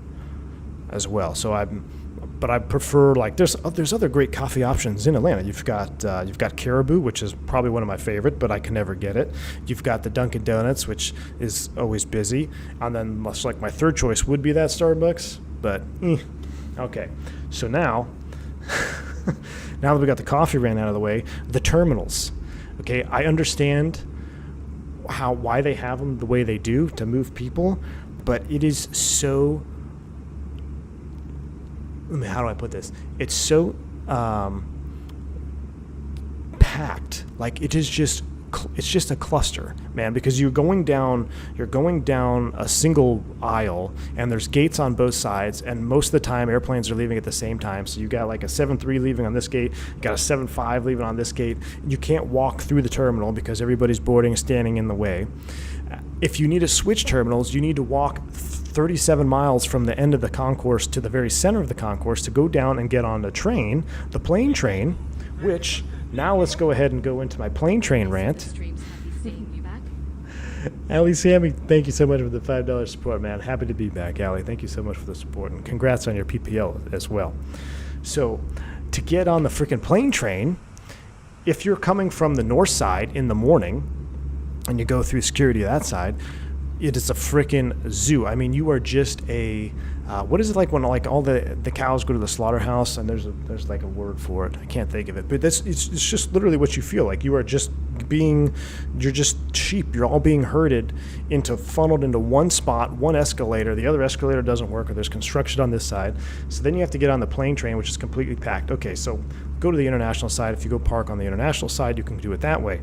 S1: as well. But I prefer, like, there's other great coffee options in Atlanta. You've got Caribou, which is probably one of my favorite, but I can never get it. You've got the Dunkin' Donuts, which is always busy, and then much like my third choice would be that Starbucks. But okay, so now that we got the coffee ran out of the way, the terminals. Okay, I understand why they have them the way they do to move people, but it is so, how do I put this? It's so packed. Like, it's just a cluster, man, because you're going down a single aisle, and there's gates on both sides, and most of the time airplanes are leaving at the same time. So you got like a 7-3 leaving on this gate, you got a 7-5 leaving on this gate. You can't walk through the terminal because everybody's boarding and standing in the way. If you need to switch terminals, you need to walk 37 miles from the end of the concourse to the very center of the concourse to go down and get on the train, the plane train, which... Now let's go ahead and go into my plane train rant. Allie Sammy, thank you so much for the $5 support, man. Happy to be back, Allie. Thank you so much for the support, and congrats on your PPL as well. So, to get on the freaking plane train, if you're coming from the north side in the morning, and you go through security that side, it is a freaking zoo. I mean, you are just a what is it like when like all the cows go to the slaughterhouse, and there's like a word for it. I can't think of it, but it's just literally what you feel like. You're just sheep. You're all being herded funneled into one spot, one escalator. The other escalator doesn't work, or there's construction on this side. So then you have to get on the plane train, which is completely packed. Okay, so go to the international side. If you go park on the international side, you can do it that way.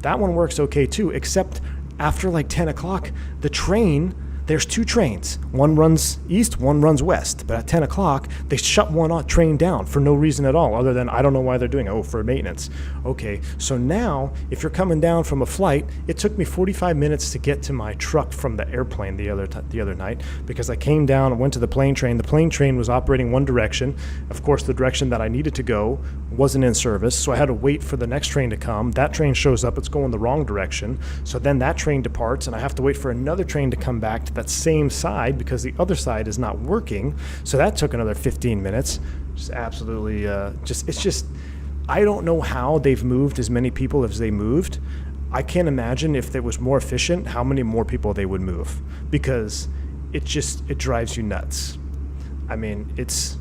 S1: That one works okay too, except after like 10 o'clock, the train there's 2 trains. One runs east, one runs west. But at 10 o'clock, they shut one train down for no reason at all, other than I don't know why they're doing it. Oh, for maintenance. Okay, so now if you're coming down from a flight, it took me 45 minutes to get to my truck from the airplane the other night, because I came down and went to the plane train. The plane train was operating one direction. Of course, the direction that I needed to go wasn't in service, so I had to wait for the next train to come. That train shows up, it's going the wrong direction. So then that train departs, and I have to wait for another train to come back to that same side because the other side is not working. So that took another 15 minutes. Just absolutely, it's just, I don't know how they've moved as many people as they moved. I can't imagine if it was more efficient, how many more people they would move, because it drives you nuts. I mean, it's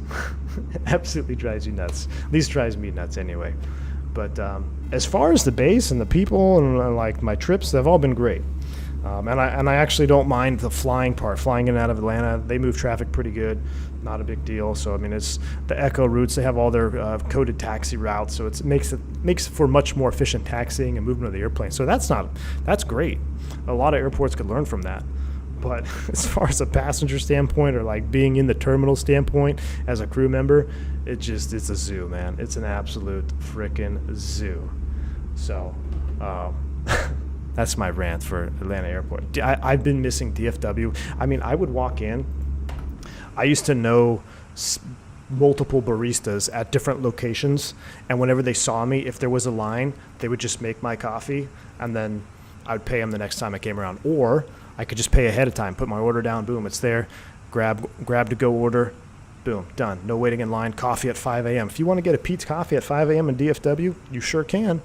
S1: absolutely drives you nuts. At least drives me nuts anyway. But as far as the base and the people and like my trips, they've all been great. And I actually don't mind the flying part, flying in and out of Atlanta. They move traffic pretty good, not a big deal. So I mean, it's the Echo routes. They have all their coded taxi routes, so it makes for much more efficient taxiing and movement of the airplane. So that's great. A lot of airports could learn from that. But as far as a passenger standpoint, or like being in the terminal standpoint as a crew member, it's a zoo, man. It's an absolute frickin' zoo. So that's my rant for Atlanta Airport. I've been missing DFW. I mean, I would walk in. I used to know multiple baristas at different locations, and whenever they saw me, if there was a line, they would just make my coffee, and then I'd pay them the next time I came around. Or I could just pay ahead of time, put my order down, boom, it's there. Grab to go order, boom, done. No waiting in line. Coffee at 5 a.m. If you want to get a Pete's coffee at 5 a.m. in DFW, you sure can.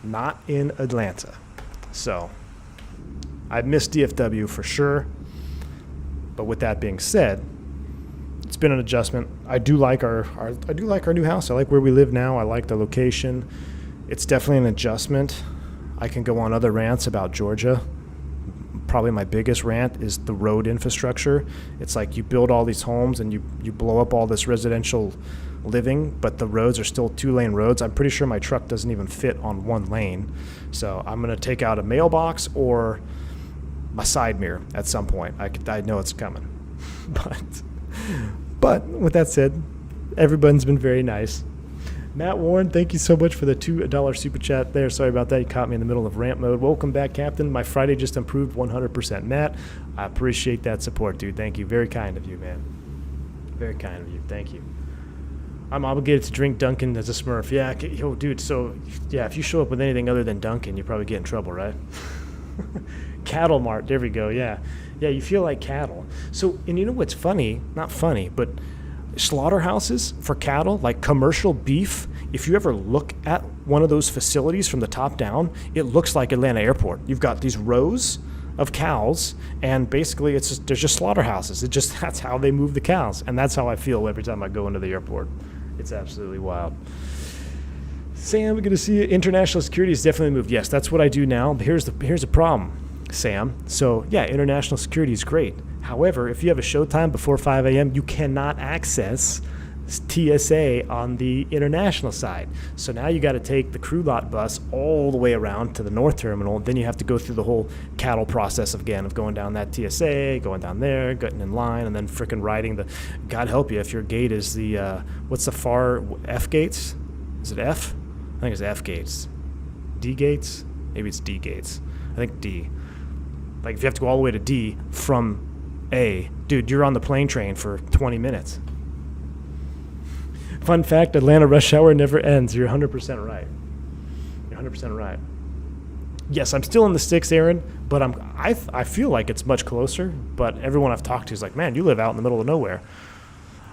S1: Not in Atlanta. So I miss DFW for sure. But with that being said, it's been an adjustment. I do like our new house. I like where we live now. I like the location. It's definitely an adjustment. I can go on other rants about Georgia. Probably my biggest rant is the road infrastructure. It's like you build all these homes and you blow up all this residential living, but the roads are still 2-lane roads. I'm pretty sure my truck doesn't even fit on 1 lane. So I'm going to take out a mailbox or my side mirror at some point. I know it's coming. But with that said, everyone's been very nice. Matt Warren, thank you so much for the $2 super chat there. Sorry about that. You caught me in the middle of rant mode. Welcome back, Captain. My Friday just improved 100%. Matt, I appreciate that support, dude. Thank you. Very kind of you, man. Very kind of you. Thank you. I'm obligated to drink Dunkin' as a Smurf. Yeah, yo, dude. So, yeah, if you show up with anything other than Dunkin', you probably get in trouble, right? Cattle Mart. There we go. Yeah. Yeah, you feel like cattle. So, and you know what's funny? Not funny, but slaughterhouses for cattle, like commercial beef, if you ever look at one of those facilities from the top down, it looks like Atlanta Airport. You've got these rows of cows, and basically there's just slaughterhouses. That's how they move the cows, and that's how I feel every time I go into the airport. It's absolutely wild. Sam, we're going to see you. International security has definitely moved. Yes, that's what I do now. But here's the problem, Sam. So yeah, international security is great. However, if you have a showtime before 5 a.m., you cannot access TSA on the international side. So now you got to take the crew lot bus all the way around to the north terminal. Then you have to go through the whole cattle process again of going down that TSA, going down there, getting in line, and then frickin' riding the, God help you if your gate is the, what's the far F gates? Is it F? I think it's F gates. D gates? Maybe it's D gates. I think D. Like if you have to go all the way to D from A, dude, you're on the plane train for 20 minutes. Fun fact, Atlanta rush hour never ends. You're 100% right. You're 100% right. Yes, I'm still in the sticks, Aaron, but I feel like it's much closer, but everyone I've talked to is like, man, you live out in the middle of nowhere.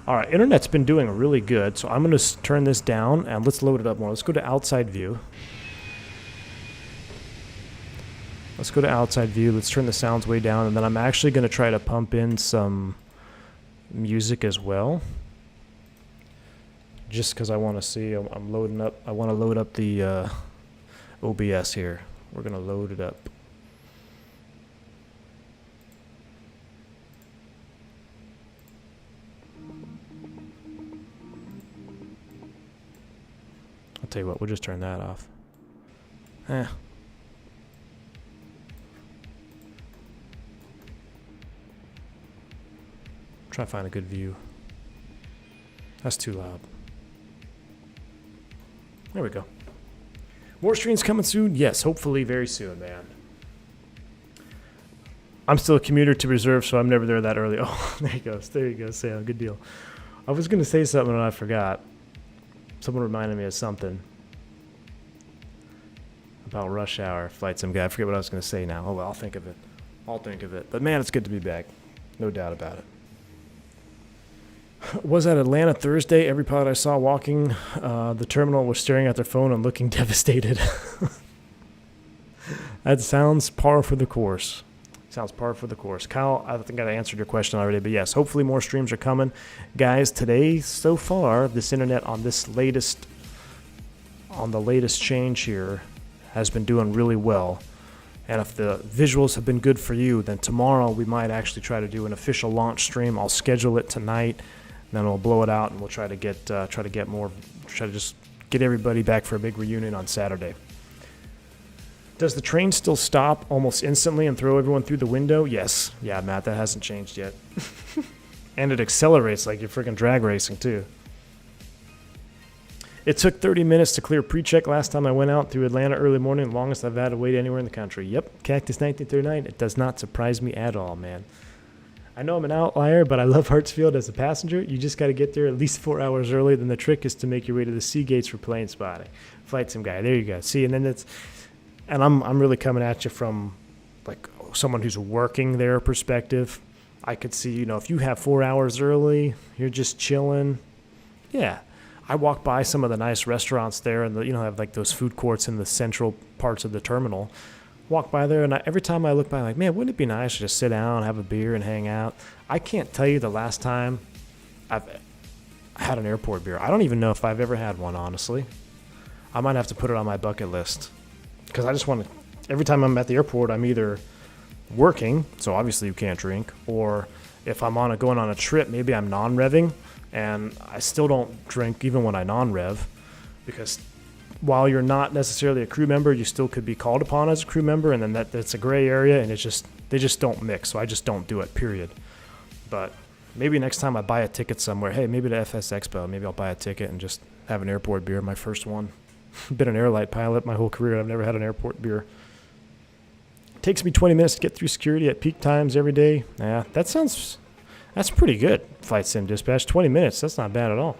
S1: All right, internet's been doing really good, so I'm going to turn this down, and let's load it up more. Let's go to outside view. Let's go to outside view. Let's turn the sounds way down, and then I'm actually going to try to pump in some music as well. Just because I want to see, I'm loading up. I want to load up the OBS here. We're going to load it up. I'll tell you what, we'll just turn that off. Try to find a good view. That's too loud. There we go. More streams coming soon? Yes, hopefully very soon, man. I'm still a commuter to reserve, so I'm never there that early. Oh, there you go. There you go, Sam. Good deal. I was going to say something and I forgot. Someone reminded me of something about rush hour flight sim guy. I forget what I was going to say now. Oh, well, I'll think of it. I'll think of it. But, man, it's good to be back. No doubt about it. Was at Atlanta Thursday. Every pilot I saw walking the terminal was staring at their phone and looking devastated. That sounds par for the course. Sounds par for the course. Kyle, I think I answered your question already, but yes, hopefully more streams are coming. Guys, today, so far, this internet on the latest change here has been doing really well. And if the visuals have been good for you, then tomorrow we might actually try to do an official launch stream. I'll schedule it tonight, then we'll blow it out, and we'll try to just get everybody back for a big reunion on Saturday. Does the train still stop almost instantly and throw everyone through the window? Yes. Yeah, Matt, that hasn't changed yet. And it accelerates like you're freaking drag racing, too. It took 30 minutes to clear pre-check last time I went out through Atlanta early morning, longest I've had to wait anywhere in the country. Yep, Cactus 1939. It does not surprise me at all, man. I know I'm an outlier, but I love Hartsfield as a passenger. You just got to get there at least 4 hours early. Then the trick is to make your way to the sea gates for plane spotting. Flight sim guy. There you go. See, and then it's... And I'm really coming at you from like someone who's working their perspective. I could see, if you have 4 hours early, you're just chilling. Yeah. I walk by some of the nice restaurants there and have like those food courts in the central parts of the terminal. Walk by there and every time I look by, I'm like, man, wouldn't it be nice to just sit down, have a beer and hang out? I can't tell you the last time I've had an airport beer. I don't even know if I've ever had one, honestly. I might have to put it on my bucket list. Because I just want to, every time I'm at the airport, I'm either working, so obviously you can't drink, or if I'm going on a trip, maybe I'm non-revving, and I still don't drink even when I non-rev, because while you're not necessarily a crew member, you still could be called upon as a crew member, and then that's a gray area, and they just don't mix, so I just don't do it, period. But maybe next time I buy a ticket somewhere, hey, maybe to FS Expo, maybe I'll buy a ticket and just have an airport beer, my first one. Been an airlight pilot my whole career. I've never had an airport beer. It takes me 20 minutes to get through security at peak times every day. Yeah, that's pretty good, Flight Sim Dispatch. 20 minutes, that's not bad at all.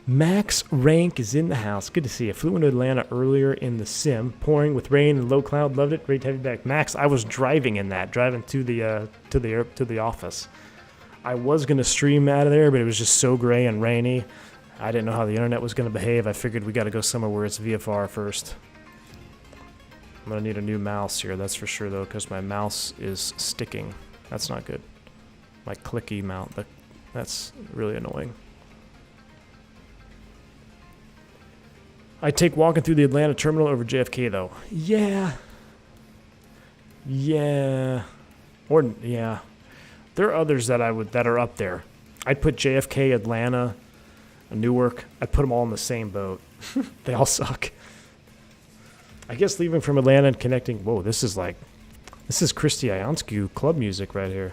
S1: Max Rank is in the house. Good to see you. Flew into Atlanta earlier in the sim, pouring with rain and low cloud. Loved it. Great to have you back, Max. I was driving to the office. I was going to stream out of there, but it was just so gray and rainy. I didn't know how the internet was going to behave. I figured we got to go somewhere where it's VFR first. I'm going to need a new mouse here, that's for sure, though, because my mouse is sticking. That's not good. My clicky mouse, that's really annoying. I take walking through the Atlanta terminal over JFK, though. Yeah. There are others that are up there. I'd put JFK, Atlanta, Newark. I'd put them all in the same boat. They all suck. I guess leaving from Atlanta and connecting. Whoa, this is Christy Ionscu club music right here.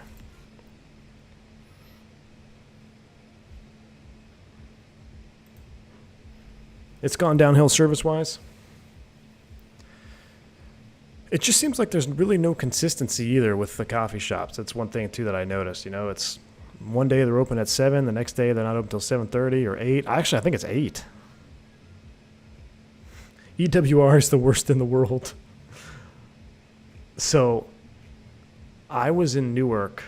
S1: It's gone downhill service-wise. It just seems like there's really no consistency either with the coffee shops. That's one thing, too, that I noticed. It's one day they're open at 7, the next day they're not open until 7:30 or 8. Actually, I think it's 8. EWR is the worst in the world. So I was in Newark,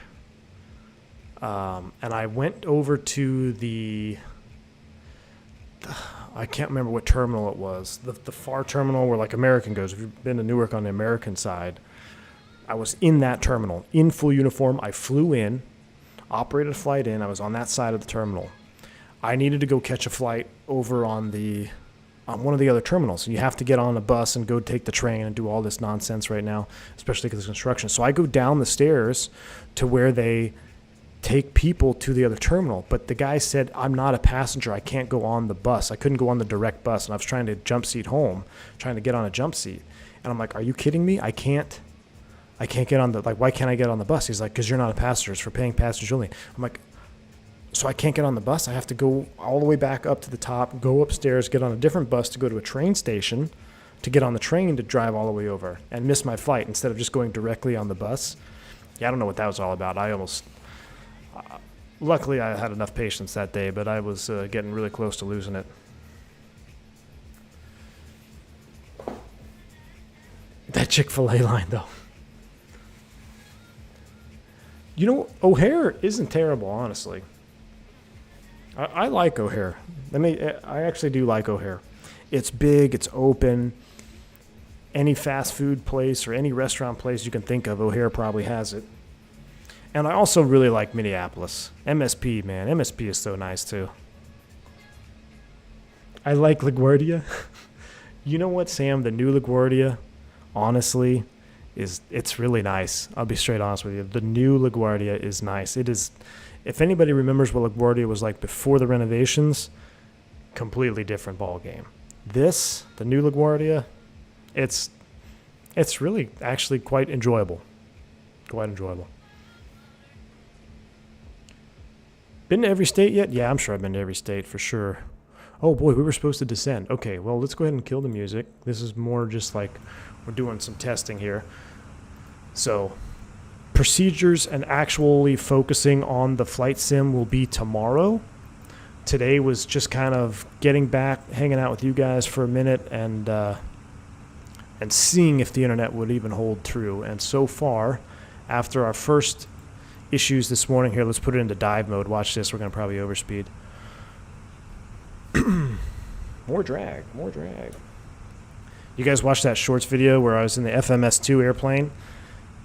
S1: and I went over to I can't remember what terminal it was. The far terminal where like American goes. If you've been to Newark on the American side, I was in that terminal in full uniform. I flew in, operated a flight in. I was on that side of the terminal. I needed to go catch a flight over on one of the other terminals. And you have to get on a bus and go take the train and do all this nonsense right now, especially because of construction. So I go down the stairs to where they take people to the other terminal, but the guy said, I'm not a passenger, I can't go on the bus. I couldn't go on the direct bus, and I was trying to jump seat home, trying to get on a jump seat. And I'm like, are you kidding me? I can't I can't get on the, like, why can't I get on the bus? He's like, because you're not a passenger. It's for paying passengers only. I'm like, so I can't get on the bus? I have to go all the way back up to the top, go upstairs, get on a different bus to go to a train station, to get on the train to drive all the way over and miss my flight instead of just going directly on the bus. Yeah, I don't know what that was all about. I almost, luckily I had enough patience that day, but I was getting really close to losing it. That Chick-fil-A line, though. You know, O'Hare isn't terrible, honestly. I like O'Hare. I actually do like O'Hare. It's big, it's open. Any fast food place or any restaurant place you can think of, O'Hare probably has it. And I also really like Minneapolis. MSP, man. MSP is so nice, too. I like LaGuardia. You know what, Sam? The new LaGuardia, honestly, it's really nice. I'll be straight honest with you. The new LaGuardia is nice. It is, if anybody remembers what LaGuardia was like before the renovations, completely different ball game. This, the new LaGuardia, it's really actually quite enjoyable. Quite enjoyable. Been to every state yet? Yeah, I'm sure I've been to every state for sure. Oh boy, we were supposed to descend. Okay, well, let's go ahead and kill the music. This is more just like we're doing some testing here. So, procedures and actually focusing on the flight sim will be tomorrow. Today was just kind of getting back, hanging out with you guys for a minute, and seeing if the internet would even hold true. And so far, after our first issues this morning, here, let's put it into dive mode. Watch this. We're going to probably overspeed. More drag. You guys watched that shorts video where I was in the FMS2 airplane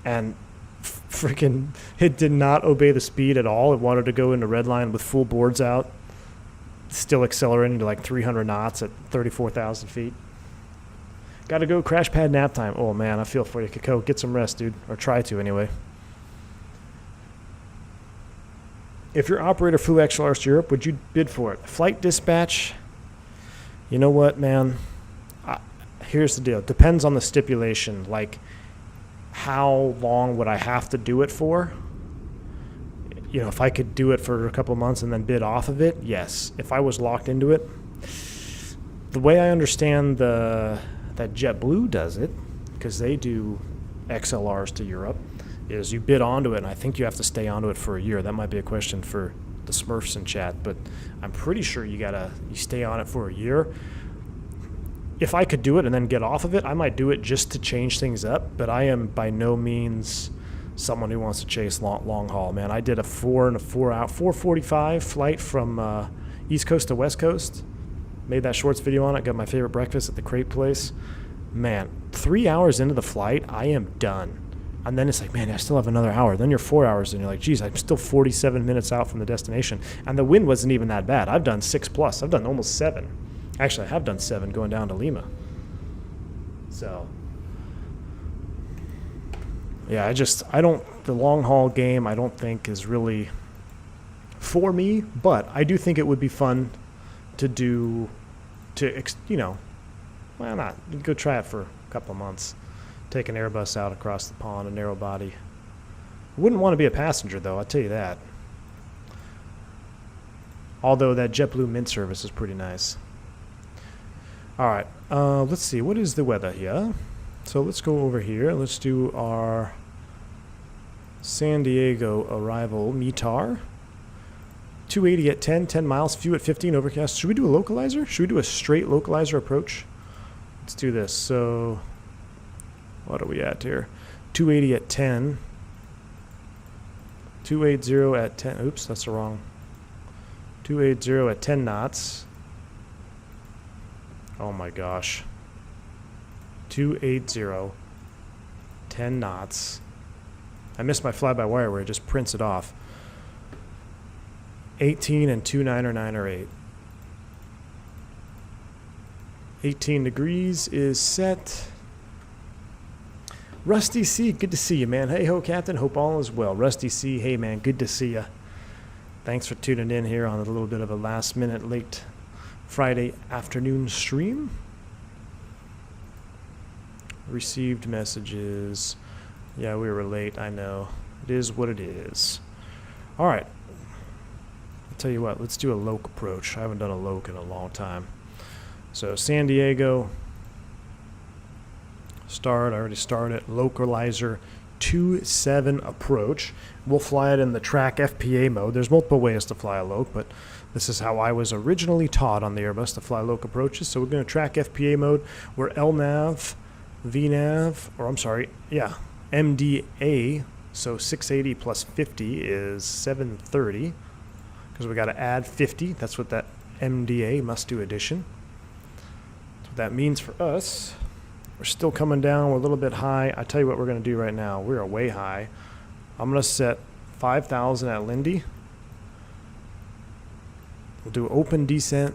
S1: and freaking it did not obey the speed at all. It wanted to go into red line with full boards out, still accelerating to like 300 knots at 34,000 feet. Got to go, crash pad nap time. Oh man, I feel for you, Kako. Get some rest, dude, or try to anyway. If your operator flew XLRs to Europe, would you bid for it? Flight dispatch, you know what, man? Here's the deal. Depends on the stipulation. Like, how long would I have to do it for? You know, if I could do it for a couple of months and then bid off of it, yes. If I was locked into it, the way I understand that JetBlue does it, because they do XLRs to Europe, is you bid onto it, and I think you have to stay onto it for a year. That might be a question for the Smurfs in chat, but I'm pretty sure you stay on it for a year. If I could do it and then get off of it, I might do it just to change things up, but I am by no means someone who wants to chase long haul, man. I did a 4:45 flight from East Coast to West Coast. Made that shorts video on it, got my favorite breakfast at the Crepe place. Man, 3 hours into the flight, I am done. And then it's like, man, I still have another hour. Then you're 4 hours, and you're like, geez, I'm still 47 minutes out from the destination. And the wind wasn't even that bad. I've done 6+. I've done almost 7. Actually, I have done 7 going down to Lima. So, yeah, the long haul game I don't think is really for me, but I do think it would be fun to why not? Go try it for a couple of months. Take an Airbus out across the pond, a narrow body. Wouldn't want to be a passenger, though, I'll tell you that. Although that JetBlue Mint service is pretty nice. All right, let's see. What is the weather here? So let's go over here. Let's do our San Diego arrival METAR. 280 at 10 miles, few at 15, overcast. Should we do a localizer? Should we do a straight localizer approach? Let's do this. So what are we at here? 280 at 10. 280 at 10. Oops, that's the wrong. 280 at 10 knots. Oh my gosh. 280, 10 knots. I missed my fly-by-wire where it just prints it off. 18 and 29908. 18 degrees is set. Rusty C, good to see you, man. Hey ho, Captain. Hope all is well. Rusty C, hey man, good to see you. Thanks for tuning in here on a little bit of a last-minute late Friday afternoon stream. Received messages. Yeah, we were late, I know. It is what it is. All right. I'll tell you what, let's do a loc approach. I haven't done a loc in a long time. So San Diego, start, I already started. Localizer 27 approach. We'll fly it in the track FPA mode. There's multiple ways to fly a loc, but this is how I was originally taught on the Airbus to fly loc approaches. So we're going to track FPA mode. We're LNAV, VNAV, or I'm sorry, yeah, MDA. So 680 plus 50 is 730, because we got to add 50. That's what that MDA, must do addition. That's what that means for us. We're still coming down. We're a little bit high. I tell you what we're going to do right now. We are way high. I'm going to set 5,000 at Lindy. We'll do open descent.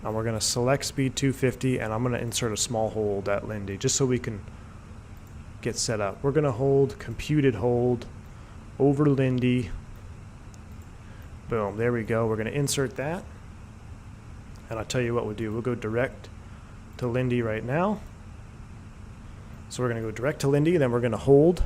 S1: And we're going to select speed 250, and I'm going to insert a small hold at Lindy just so we can get set up. We're going to hold, computed hold, over Lindy. Boom, there we go. We're going to insert that. And I'll tell you what we'll do. We'll go direct to Lindy right now. So we're going to go direct to Lindy, then we're going to hold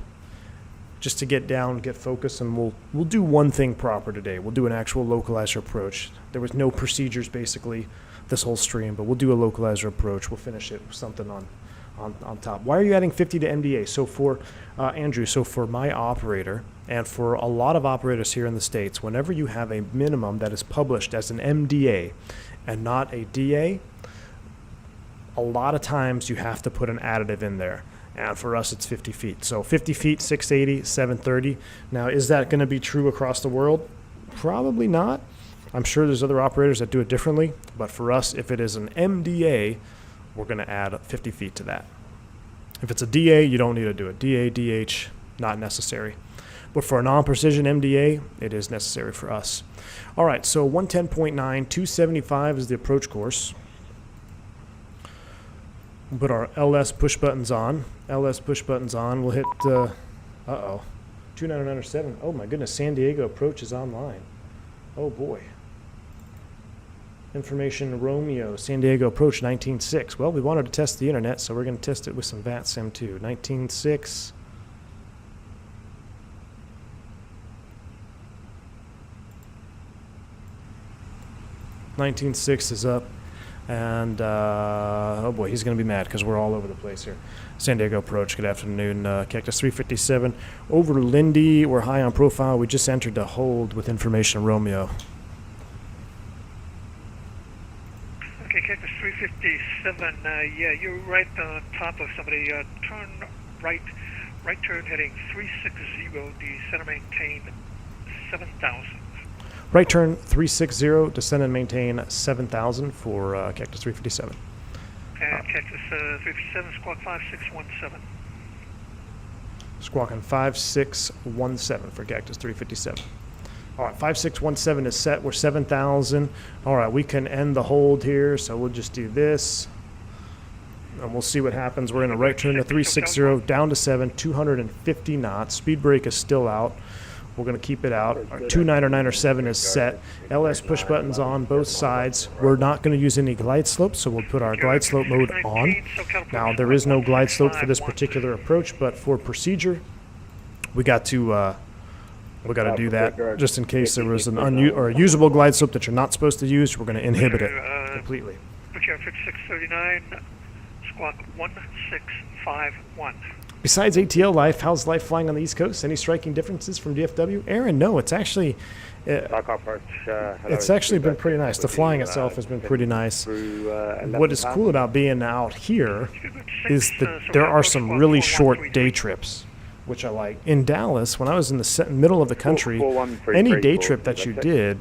S1: just to get down, get focused, and we'll do one thing proper today. We'll do an actual localizer approach. There was no procedures basically this whole stream, but we'll do a localizer approach. We'll finish it with something on top. Why are you adding 50 to MDA? So for Andrew, so for my operator and for a lot of operators here in the States, whenever you have a minimum that is published as an MDA and not a DA, a lot of times you have to put an additive in there. And for us, it's 50 feet. So 50 feet, 680, 730. Now, is that going to be true across the world? Probably not. I'm sure there's other operators that do it differently. But for us, if it is an MDA, we're going to add 50 feet to that. If it's a DA, you don't need to do it. DA, DH, not necessary. But for a non-precision MDA, it is necessary for us. All right, so 110.9, 275 is the approach course. We'll put our LS push buttons on. LS push buttons on. We'll hit, 29907. Oh my goodness, San Diego approach is online. Oh boy. Information Romeo, San Diego approach 19.6. Well, we wanted to test the internet, so we're going to test it with some VATSIM too. 19.6. is up. And, oh boy, he's going to be mad because we're all over the place here. San Diego approach, good afternoon. Cactus 357. Over Lindy, we're high on profile. We just entered the hold with Information Romeo.
S3: Okay, Cactus 357, yeah, you're right on top of somebody. Turn right turn heading 360, descend and maintain 7,000.
S1: Right turn 360, descend and maintain 7,000 for Cactus 357.
S3: And Cactus 357, squawk 5617.
S1: Squawking 5617 for Cactus 357. All right, 5617 is set. We're 7,000. All right, we can end the hold here, so we'll just do this. And we'll see what happens. We're in a right turn to 360, down to 7, 250 knots. Speed brake is still out. We're going to keep it out. Our 29907 is set. LS push buttons on both sides. We're not going to use any glide slope, so we'll put our glide slope mode on. Now, there is no glide slope for this particular approach, but for procedure, we got to do that just in case there was an or a usable glide slope that you're not supposed to use. We're going to inhibit it completely.
S3: Booking 5639, squawk 1651.
S1: Besides ATL life, how's life flying on the East Coast? Any striking differences from DFW? Aaron, no, it's actually it's actually been pretty nice. The flying itself has been pretty nice. What is cool about being out here is that there are some really short day trips, which I like. In Dallas, when I was in the middle of the country, any day trip that you did,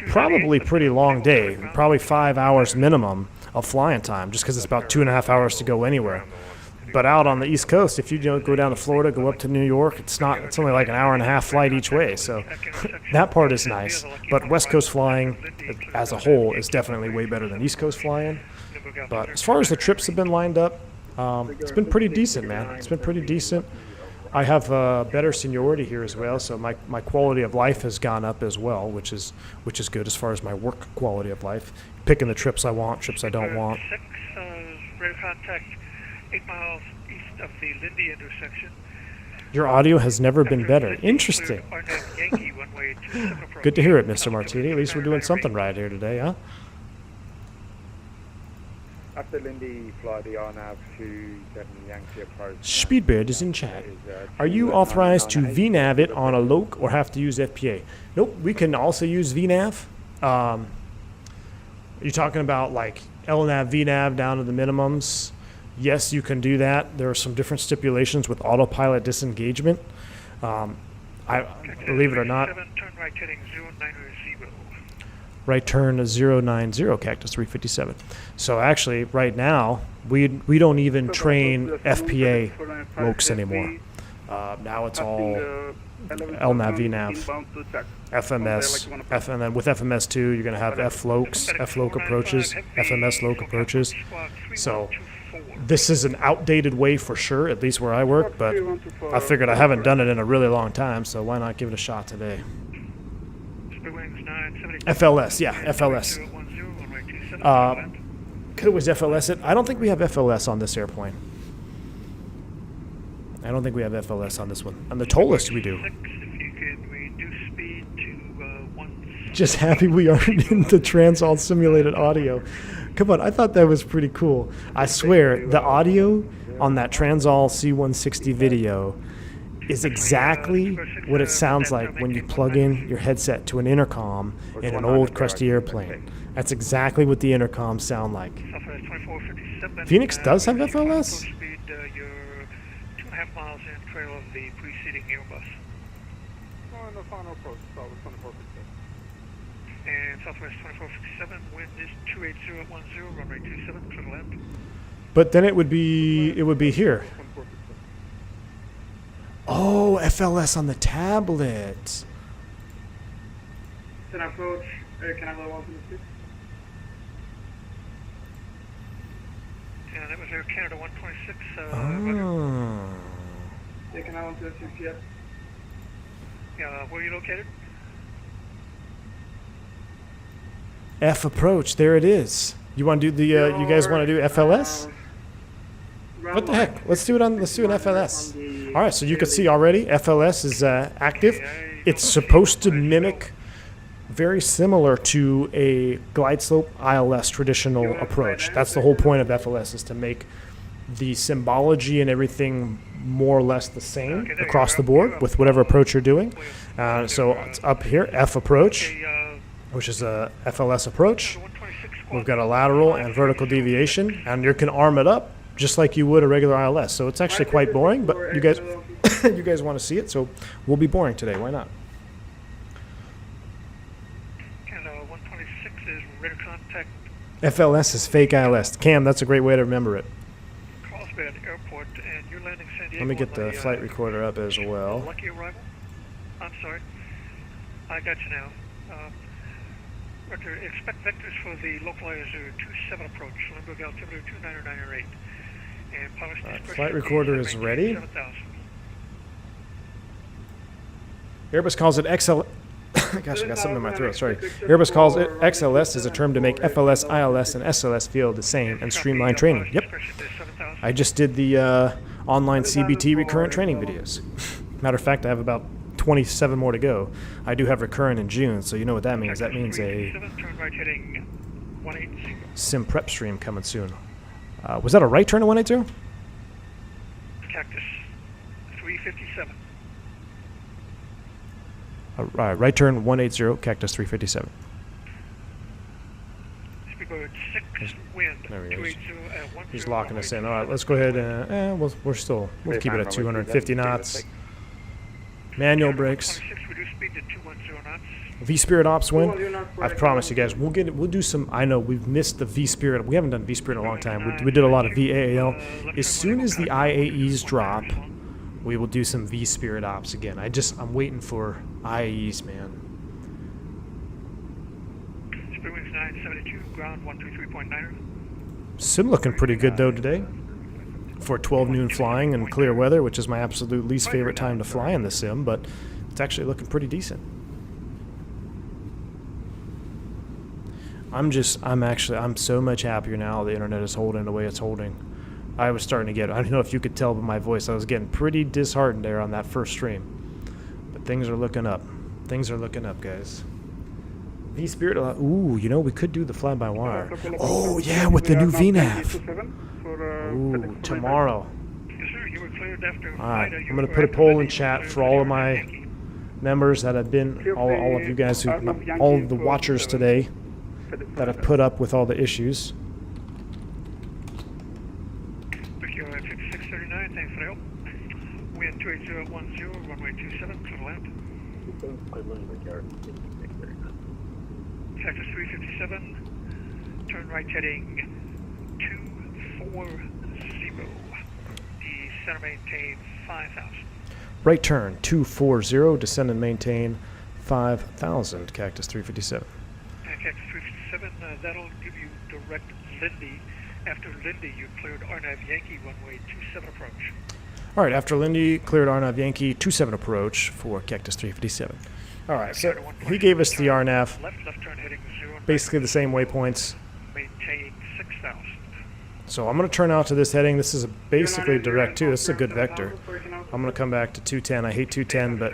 S1: probably pretty long day, probably 5 hours minimum of flying time, just because it's about 2.5 hours to go anywhere. But out on the East Coast, if you go down to Florida, go up to New York, it's only like an hour and a half flight each way. So that part is nice. But West Coast flying as a whole is definitely way better than East Coast flying. But as far as the trips have been lined up, it's been pretty decent, man. It's been pretty decent. I have better seniority here as well, so my quality of life has gone up as well, which is good as far as my work quality of life. Picking the trips I want, trips I don't want.
S3: Radio contact 8 miles east of the Lindy intersection.
S1: Your audio has never been better.
S3: Lindy,
S1: Interesting.
S3: clear to Arnett Yankee, one-way 27 approach.
S1: Good to hear it, Mr. Martini. At least we're doing something right here today, huh?
S4: After Lindy, fly the RNAV to 7 Yankee approach.
S1: Speedbird is in chat. Are you authorized to VNAV it on a LOC or have to use FPA? Nope, we can also use VNAV. Are you talking about like LNAV, VNAV down to the minimums? Yes, you can do that. There are some different stipulations with autopilot disengagement. I believe it or not,
S3: Turn right heading 090.
S1: right turn to 090 Cactus 357. So actually, right now, we don't even train FPA LOCs anymore. Now it's all LNAV, VNAV, FMS, and then with FMS2, you're going to have FLOC approaches, FMS LOC approaches. So this is an outdated way for sure, at least where I work, but I figured I haven't done it in a really long time, so why not give it a shot today? FLS, yeah, FLS. Could always FLS it. I don't think we have FLS on this airplane. I don't think we have FLS on this one. On the toll list, we do. Just happy we aren't in the Transall simulated audio. Come on, I thought that was pretty cool. I swear, the audio on that Transall C160 video is exactly what it sounds like when you plug in your headset to an intercom in an old crusty airplane. That's exactly what the intercoms sound like. Phoenix does have FLS?
S3: You're 2.5 miles in trail of the preceding Airbus.
S2: No final approach, Southwest 2457.
S3: And Southwest 2457, wind is 28010, runway 27, clear to land.
S1: But then it would be here. Oh, FLS on the tablet.
S2: Can I approach Canada 126?
S3: Yeah, that was Air Canada 126.
S1: Oh.
S2: Yeah, Canada 126, yes.
S3: Yeah, where are you located?
S1: F approach, there it is. You want to do the? You guys want to do FLS? What the heck? Let's do it on. Let's do an FLS. All right, so you can see already FLS is active. It's supposed to mimic, very similar to a glide slope ILS traditional approach. That's the whole point of FLS, is to make the symbology and everything more or less the same across the board with whatever approach you're doing. So it's up here, F approach, which is a FLS approach. We've got a lateral and vertical deviation, and you can arm it up just like you would a regular ILS. So it's actually quite boring, but you guys you guys want to see it, so we'll be boring today. Why not?
S3: Canada 126 is radar contact.
S1: FLS is fake ILS. Cam, that's a great way to remember it.
S3: Carlsbad Airport, and you're landing San Diego.
S1: Let me get the flight recorder up as well.
S3: Lucky arrival? I'm sorry. I got you now. Roger, expect vectors for the localizer 27 approach, Limburg altimeter 29908. And pilot's discretion.
S1: Flight recorder is ready.
S3: 7,000.
S1: Airbus calls it XL. Gosh, I got something in my throat. Sorry. Airbus calls it XLS as a term to make FLS, ILS, and SLS feel the same and streamline training. Yep. I just did the online CBT recurrent training videos. Matter of fact, I have about 27 more to go. I do have recurrent in June, so you know what that means. That means a sim prep stream coming soon. Was that a right turn at 180?
S3: Cactus 357.
S1: Right turn 180, Cactus 357.
S3: Speedbird 6, wind.
S1: There he is.
S3: 280
S1: He's locking us in. All right, let's go ahead and we'll keep it at 250 knots. Manual brakes. V-Spirit ops win. I promise you guys, we'll do some. I know we've missed the V-Spirit. We haven't done V-Spirit in a long time. We did a lot of VAAL. As soon as the IAEs drop, we will do some V-Spirit ops again. I'm waiting for IAEs, man.
S3: Speedwings 972, ground 133.9.
S1: Sim looking pretty good though today. For 12 noon flying and clear weather, which is my absolute least favorite time to fly in the sim, but it's actually looking pretty decent. I'm so much happier now the internet is holding the way it's holding. I was starting to get, I don't know if you could tell by my voice, I was getting pretty disheartened there on that first stream. But things are looking up. Things are looking up, guys. V-Spirit, ooh, you know, we could do the fly-by-wire. Oh, yeah, with the new VNAV. Ooh, tomorrow.
S3: Yes, sir. You were cleared after
S1: Alright,
S3: FIDA.
S1: I'm going to put a poll in chat for all of my members that have been, all of you guys, who, all of the watchers today that have put up with all the issues.
S3: Tokyo 639, thanks for the help. Wind 28010, runway 27, clear to land. Cactus 357, turn right heading 240. Descend and maintain 5,000.
S1: Right turn, 240, descend and maintain 5,000, Cactus 357.
S3: Cactus 357, that'll give you direct Lindy. After Lindy, you cleared RNAV Yankee, runway 27 approach.
S1: All right, after Lindy, cleared RNAV Yankee, 27 approach for Cactus 357. All right, so he gave us the RNAV,
S3: Left turn heading 0.
S1: basically the same waypoints.
S3: Maintain 6,000.
S1: So I'm going to turn out to this heading. This is basically direct, too. This is a good vector. I'm going to come back to 210. I hate 210, but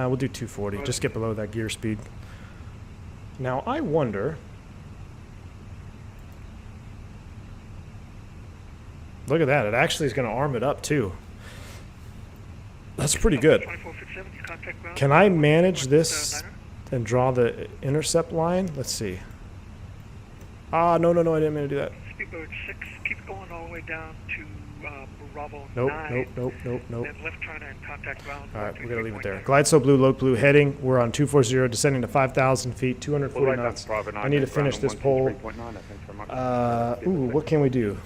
S1: we'll do 240. Just get below that gear speed. Now, I wonder... Look at that. It actually is going to arm it up, too. That's pretty good. Can I manage this and draw the intercept line? Let's see. Ah, no, I didn't mean to do that.
S3: Speedbird 6, keep going all the way down to Bravo
S1: Nope,
S3: 9.
S1: nope.
S3: Then left turn and contact ground.
S1: All right, we're going to leave it there. Glide slope blue, low blue heading. We're on 240, descending to 5,000 feet, 240 knots. I need to finish this poll. Ooh, what can we do?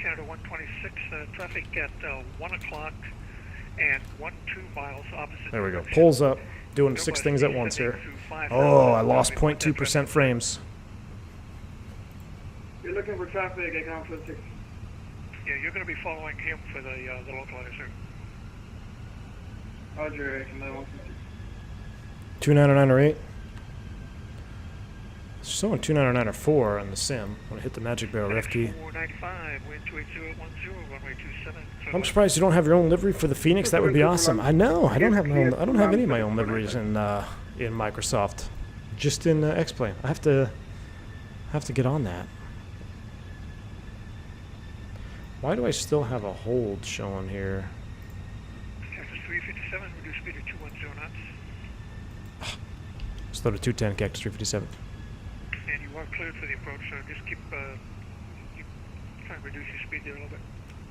S3: Canada 126, traffic at 1 o'clock and 12 miles opposite.
S1: There we go. Polls up. Doing 6 things at once here. Oh, I lost 0.2% frames.
S2: You're looking for traffic, account for 6.
S3: Yeah, you're going to be following him for the localizer.
S2: Roger, Canada 126.
S1: 299 or 8? It's showing 299 or 4 on the sim. I'm going to hit the magic barrel F key.
S3: 495, wind 28010, runway 27.
S1: I'm surprised you don't have your own livery for the Phoenix. That would be awesome. I know. I don't have my own. I don't have any of my own liveries in Microsoft. Just in X-Plane. I have to get on that. Why do I still have a hold showing here?
S3: Cactus 357, reduce speed to 210 knots.
S1: Slow to 210, Cactus 357.
S3: And you are cleared for the approach, so just keep trying to reduce your speed there a little bit.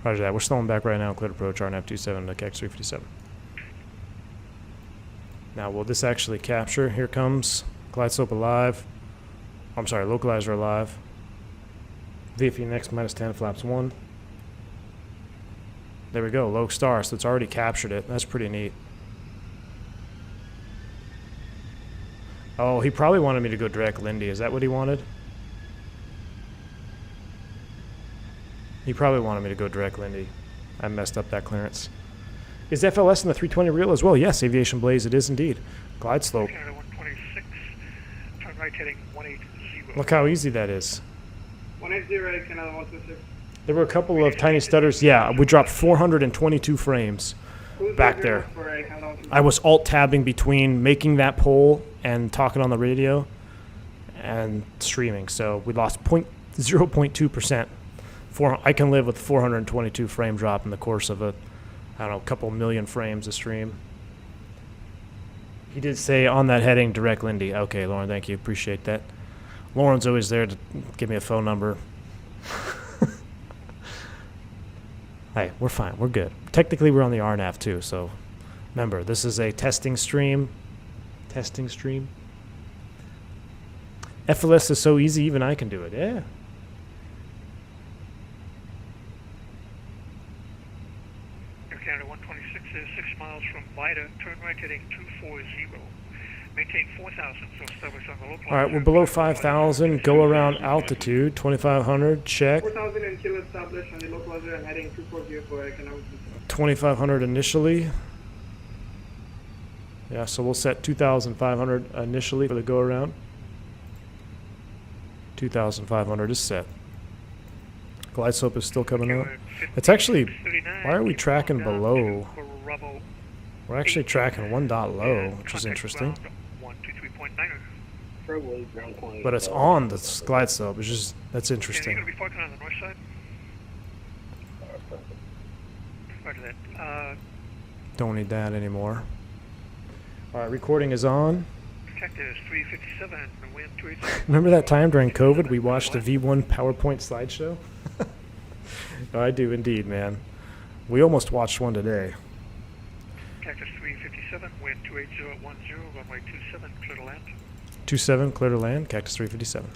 S1: Roger that. We're slowing back right now. Clear approach, RNAV 27 to Cactus 357. Now, will this actually capture? Here comes glide slope alive. I'm sorry, localizer alive. VFE next minus 10, flaps 1. There we go, low star, so it's already captured it. That's pretty neat. Oh, he probably wanted me to go direct Lindy. Is that what he wanted? He probably wanted me to go direct Lindy. I messed up that clearance. Is FLS in the 320 real as well? Yes, Aviation Blaze, it is indeed. Glide slope.
S3: Canada 126, turn right heading 180.
S1: Look how easy that is.
S2: 180, Canada 126.
S1: There were a couple of tiny stutters. Yeah, we dropped 422 frames back there. I was alt-tabbing between making that poll and talking on the radio and streaming, so we lost 0.2%. I can live with 422 frame drop in the course of a couple million frames a stream. He did say on that heading, direct Lindy. Okay, Lauren, thank you. Appreciate that. Lauren's always there to give me a phone number. Hey, we're fine. We're good. Technically, we're on the RNAV too, so remember, this is a testing stream. FLS is so easy, even I can do it. Yeah.
S3: Canada 126 is 6 miles from Vida, turn right heading 240. Maintain 4,000, so establish on the local.
S1: All right, we're below 5,000. Go around altitude, 2,500. Check.
S2: 4,000 and kill established on the localizer and heading 240 for economic.
S1: 2,500 initially. Yeah, so we'll set 2,500 initially for the go around. 2,500 is set. Glide slope is still coming up. It's actually, why are we tracking below? We're actually tracking one dot low, which is interesting. But it's on the glide slope. It's just, that's interesting.
S3: You're going to be focusing on the north side? Roger that.
S1: Don't need that anymore. All right, recording is on.
S3: Cactus 357, wind 280.
S1: Remember that time during COVID we watched a V1 PowerPoint slideshow? Oh, I do indeed, man. We almost watched one today.
S3: Cactus 357, wind 28010, runway 27, clear to land.
S1: 27, clear to land, Cactus 357.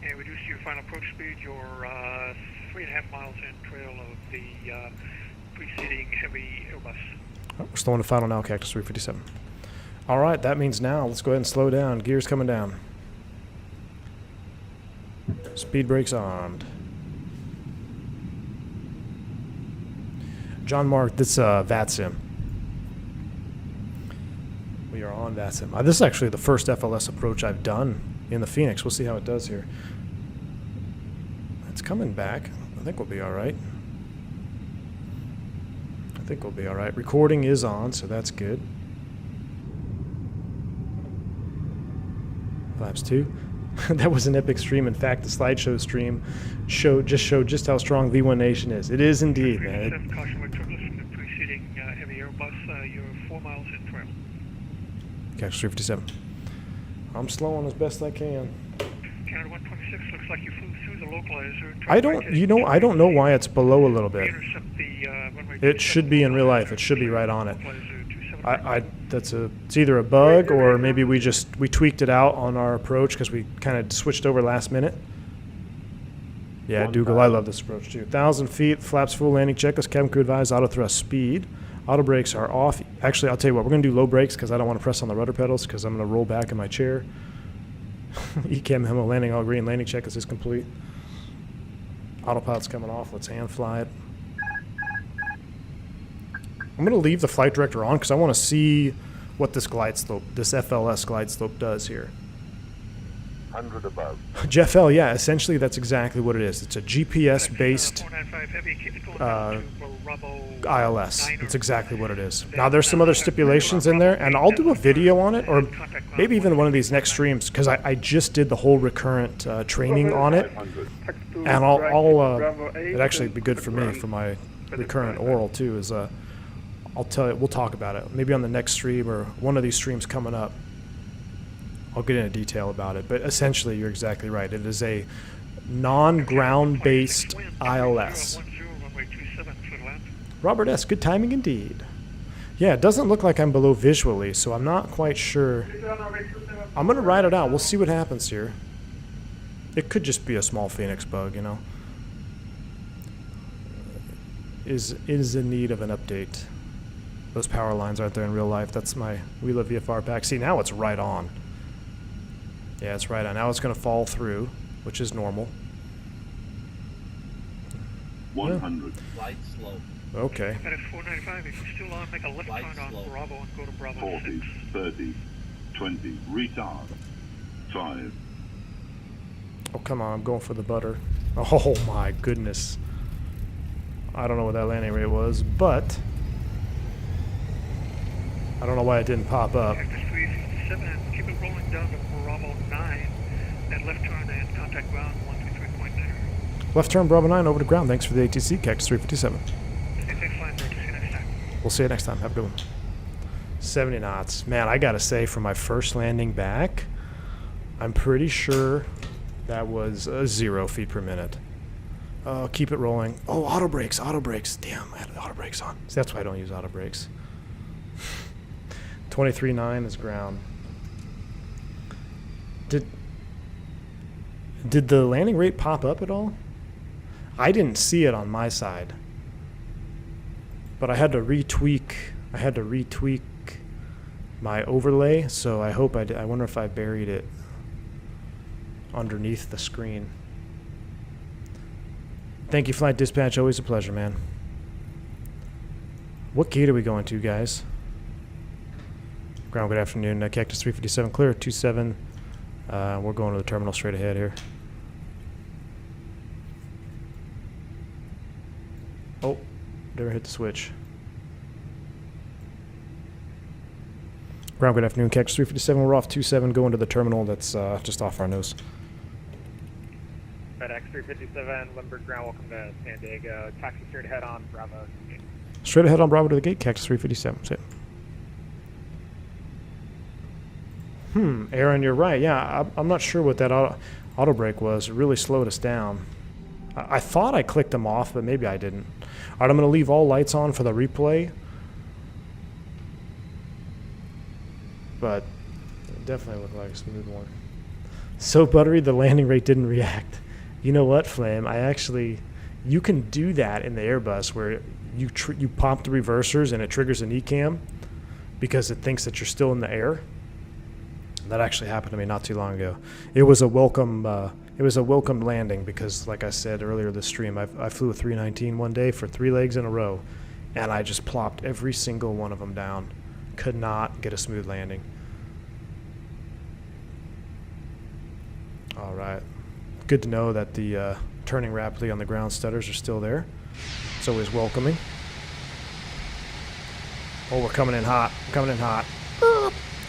S3: And reduce your final approach speed. You're 3.5 miles in trail of the preceding heavy Airbus.
S1: Oh, we're slowing to final now, Cactus 357. All right, that means now let's go ahead and slow down. Gears coming down. Speed brakes armed. John Mark, this VATSIM. We are on VATSIM. This is actually the first FLS approach I've done in the Phoenix. We'll see how it does here. It's coming back. I think we'll be all right. I think we'll be all right. Recording is on, so that's good. Flaps 2. That was an epic stream. In fact, the slideshow stream showed just how strong V1 Nation is. It is indeed, man.
S3: Caution with turbulence from the preceding heavy Airbus. You're 4 miles in trail.
S1: Cactus 357. I'm slowing as best I can.
S3: Canada 126 looks like you flew through the localizer.
S1: I don't know why it's below a little bit. It should be in real life. It should be right on it. It's either a bug or maybe we tweaked it out on our approach because we kind of switched over last minute. Yeah, Dougal, I love this approach too. 1,000 feet, flaps full, landing checklist, cabin crew advised, auto thrust speed. Auto brakes are off. Actually, I'll tell you what, we're going to do low brakes because I don't want to press on the rudder pedals because I'm going to roll back in my chair. ECAM Hemo landing all green, landing checklist is complete. Autopilot's coming off, let's hand fly it. I'm going to leave the flight director on because I want to see what this glide slope, this FLS glide slope does here.
S5: 100 above.
S1: Jeff L, yeah, essentially that's exactly what it is. It's a GPS-based ILS. It's exactly what it is. Now there's some other stipulations in there, and I'll do a video on it, or maybe even one of these next streams, because I just did the whole recurrent training on it, and it'd actually be good for me for my recurrent oral too. Is I'll tell you, we'll talk about it maybe on the next stream or one of these streams coming up. I'll get into detail about it, but essentially you're exactly right. It is a non-ground-based ILS. Robert S., good timing indeed. Yeah, it doesn't look like I'm below visually, so I'm not quite sure. I'm going to ride it out. We'll see what happens here. It could just be a small Phoenix bug, you know. Is in need of an update. Those power lines aren't there in real life. That's my We Love VFR pack. See, now it's right on. Yeah, it's right on. Now it's going to fall through, which is normal.
S5: 100.
S6: Flight slope.
S1: Okay.
S3: At 495, if you're still on, make a left turn on Bravo and go to Bravo
S5: 40,
S3: 6.
S5: 30, 20, retard. 5.
S1: Oh, come on. I'm going for the butter. Oh, my goodness. I don't know what that landing rate was, but I don't know why it didn't pop up.
S3: Cactus 357, keep it rolling down to Bravo 9, and left turn and contact ground 123.9.
S1: Left turn, Bravo 9, over to ground. Thanks for the ATC, Cactus 357.
S3: Thanks, flying direct. See you next time.
S1: We'll see you next time. Have a good one. 70 knots. Man, I got to say, for my first landing back, I'm pretty sure that was 0 feet per minute. Keep it rolling. Oh, auto brakes, auto brakes. Damn, I had the auto brakes on. See, that's why I don't use auto brakes. 23.9 is ground. Did the landing rate pop up at all? I didn't see it on my side, but I had to retweak. My overlay, so I hope I wonder if I buried it underneath the screen. Thank you, Flight Dispatch. Always a pleasure, man. What gate are we going to, guys? Ground, good afternoon. Cactus 357 clear, 27. We're going to the terminal straight ahead here. Oh, never hit the switch. Ground, good afternoon. KPHX 357, we're off 27, going to the terminal that's just off our nose.
S6: FedEx 357, Limburg ground, welcome to San Diego. Taxi straight ahead on Bravo.
S1: Straight ahead on Bravo to the gate, KPHX 357. That's it. Aaron, you're right. Yeah, I'm not sure what that auto brake was. It really slowed us down. I thought I clicked them off, but maybe I didn't. All right, I'm going to leave all lights on for the replay. But it definitely looked like a smooth one. So buttery, the landing rate didn't react. You know what, Flame? You can do that in the Airbus where you pop the reversers and it triggers an ECAM because it thinks that you're still in the air. That actually happened to me not too long ago. It was a welcome landing because, like I said earlier this stream, I flew a 319 one day for 3 legs in a row, and I just plopped every single one of them down. Could not get a smooth landing. All right. Good to know that the turning rapidly on the ground stutters are still there. It's always welcoming. Oh, we're coming in hot. Coming in hot.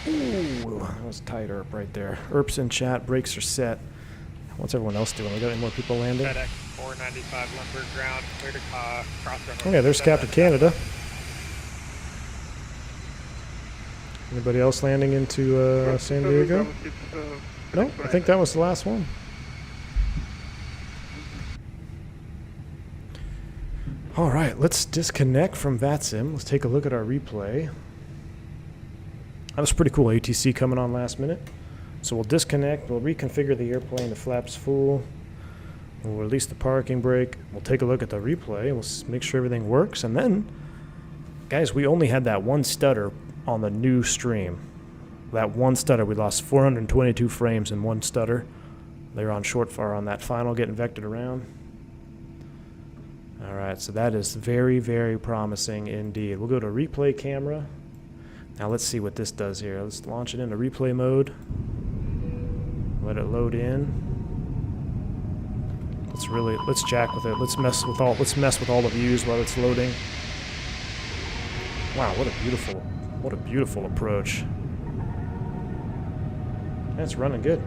S1: Ooh, that was tight, Erp, right there. Erp's in chat. Brakes are set. What's everyone else doing? We got any more people landing?
S6: FedEx 495, Limburg ground, clear to cross runway.
S1: Okay, there's Captain Canada. Anybody else landing into San Diego? No, I think that was the last one. All right, let's disconnect from VATSIM. Let's take a look at our replay. That was pretty cool. ATC coming on last minute. So we'll disconnect. We'll reconfigure the airplane. The flaps full. We'll release the parking brake. We'll take a look at the replay. We'll make sure everything works. And then, guys, we only had that one stutter on the new stream. That one stutter, we lost 422 frames in one stutter. They're on short fire on that final, getting vectored around. All right, so that is very, very promising indeed. We'll go to replay camera. Now let's see what this does here. Let's launch it into replay mode. Let it load in. Let's jack with it. Let's mess with all the views while it's loading. Wow, what a beautiful approach. That's running good.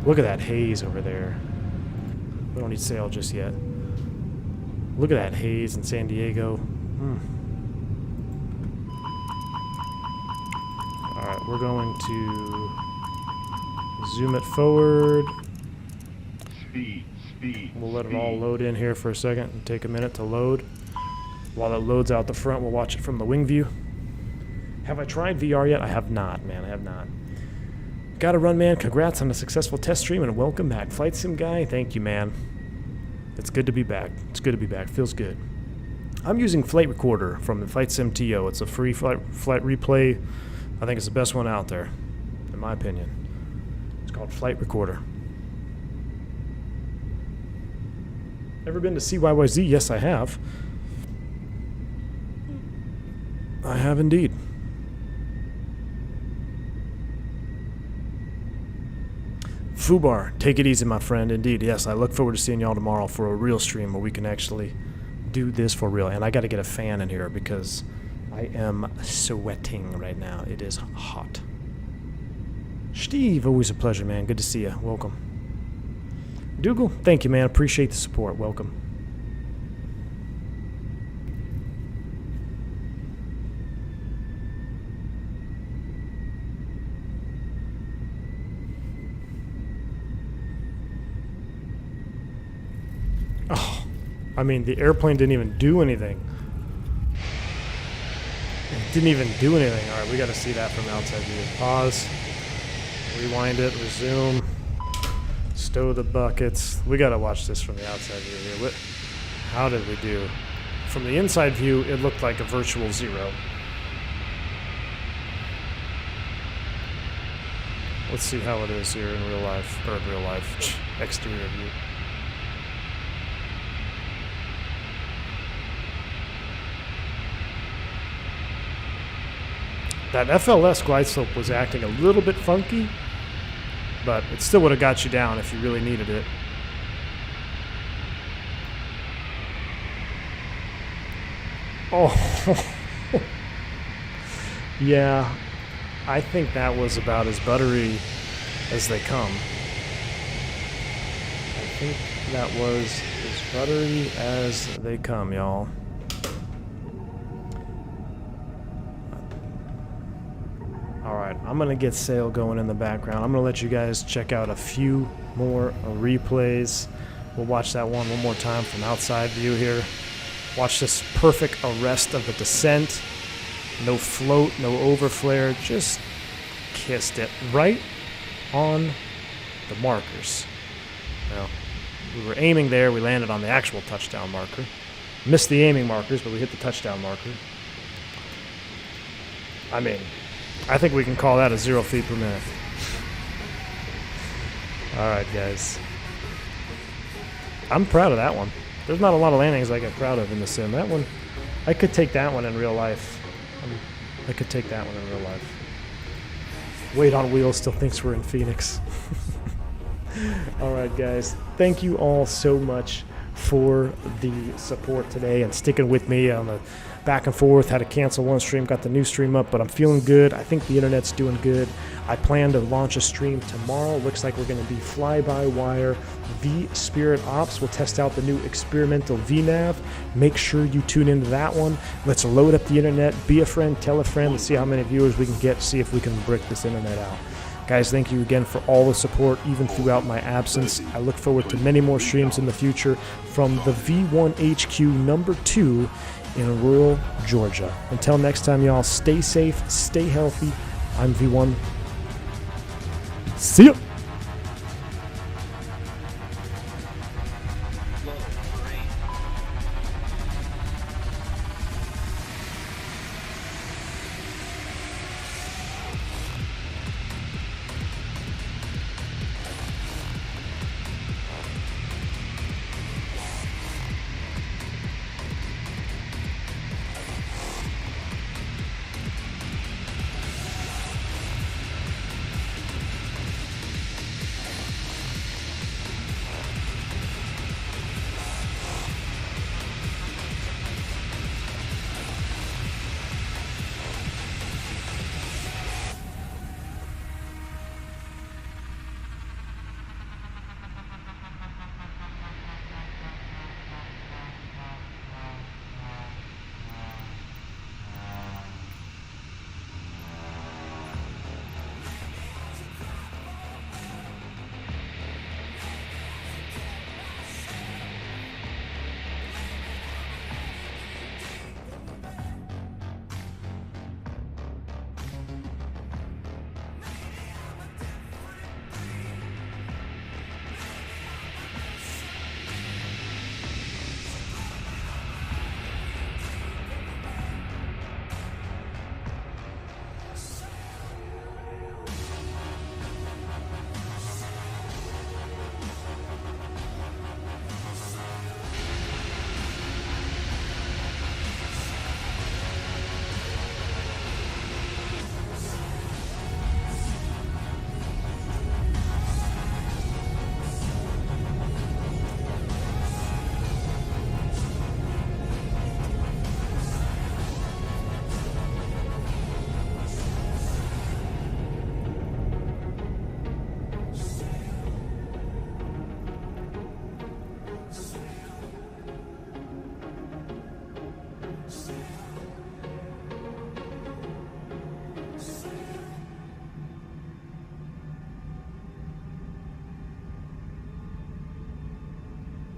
S1: Look at that haze over there. We don't need sail just yet. Look at that haze in San Diego. Alright, we're going to zoom it forward.
S5: Speed.
S1: We'll let it all load in here for a second and take a minute to load. While it loads out the front, we'll watch it from the wing view. Have I tried VR yet? I have not, man. I have not. Gotta run, man. Congrats on a successful test stream and welcome back. Flight Sim guy, thank you, man. It's good to be back. It's good to be back. Feels good. I'm using Flight Recorder from the Flight Sim TO. It's a free flight replay. I think it's the best one out there, in my opinion. It's called Flight Recorder. Ever been to CYYZ? Yes, I have. I have indeed. Fubar, take it easy, my friend. Indeed, yes, I look forward to seeing y'all tomorrow for a real stream where we can actually do this for real. And I got to get a fan in here because I am sweating right now. It is hot. Steve, always a pleasure, man. Good to see you. Welcome. Dougal, thank you, man. Appreciate the support. Welcome. Oh, I mean, the airplane didn't even do anything. It didn't even do anything. All right, we got to see that from outside view. Pause. Rewind it. Resume. Stow the buckets. We got to watch this from the outside view here. How did we do? From the inside view, it looked like a virtual zero. Let's see how it is here in real life. Or real life. Exterior view. That FLS glide slope was acting a little bit funky, but it still would have got you down if you really needed it. Oh, yeah, I think that was about as buttery as they come. I think that was as buttery as they come, y'all. Alright, I'm going to get sail going in the background. I'm going to let you guys check out a few more replays. We'll watch that one more time from outside view here. Watch this perfect arrest of the descent. No float, no overflare, just kissed it right on the markers. Now, we were aiming there, we landed on the actual touchdown marker. Missed the aiming markers, but we hit the touchdown marker. I mean, I think we can call that a 0 feet per minute. Alright, guys. I'm proud of that one. There's not a lot of landings I get proud of in the sim. That one, I could take that one in real life. I could take that one in real life. Wait on Wheels still thinks we're in Phoenix. Alright, guys. Thank you all so much for the support today and sticking with me on the back and forth. Had to cancel one stream, got the new stream up, but I'm feeling good. I think the internet's doing good. I plan to launch a stream tomorrow. Looks like we're going to be fly-by-wire V-Spirit Ops. We'll test out the new experimental VNav. Make sure you tune into that one. Let's load up the internet. Be a friend, tell a friend. Let's see how many viewers we can get, see if we can brick this internet out. Guys, thank you again for all the support, even throughout my absence. I look forward to many more streams in the future from the V1HQ number 2 in rural Georgia. Until next time, y'all, stay safe, stay healthy. I'm V1. See ya!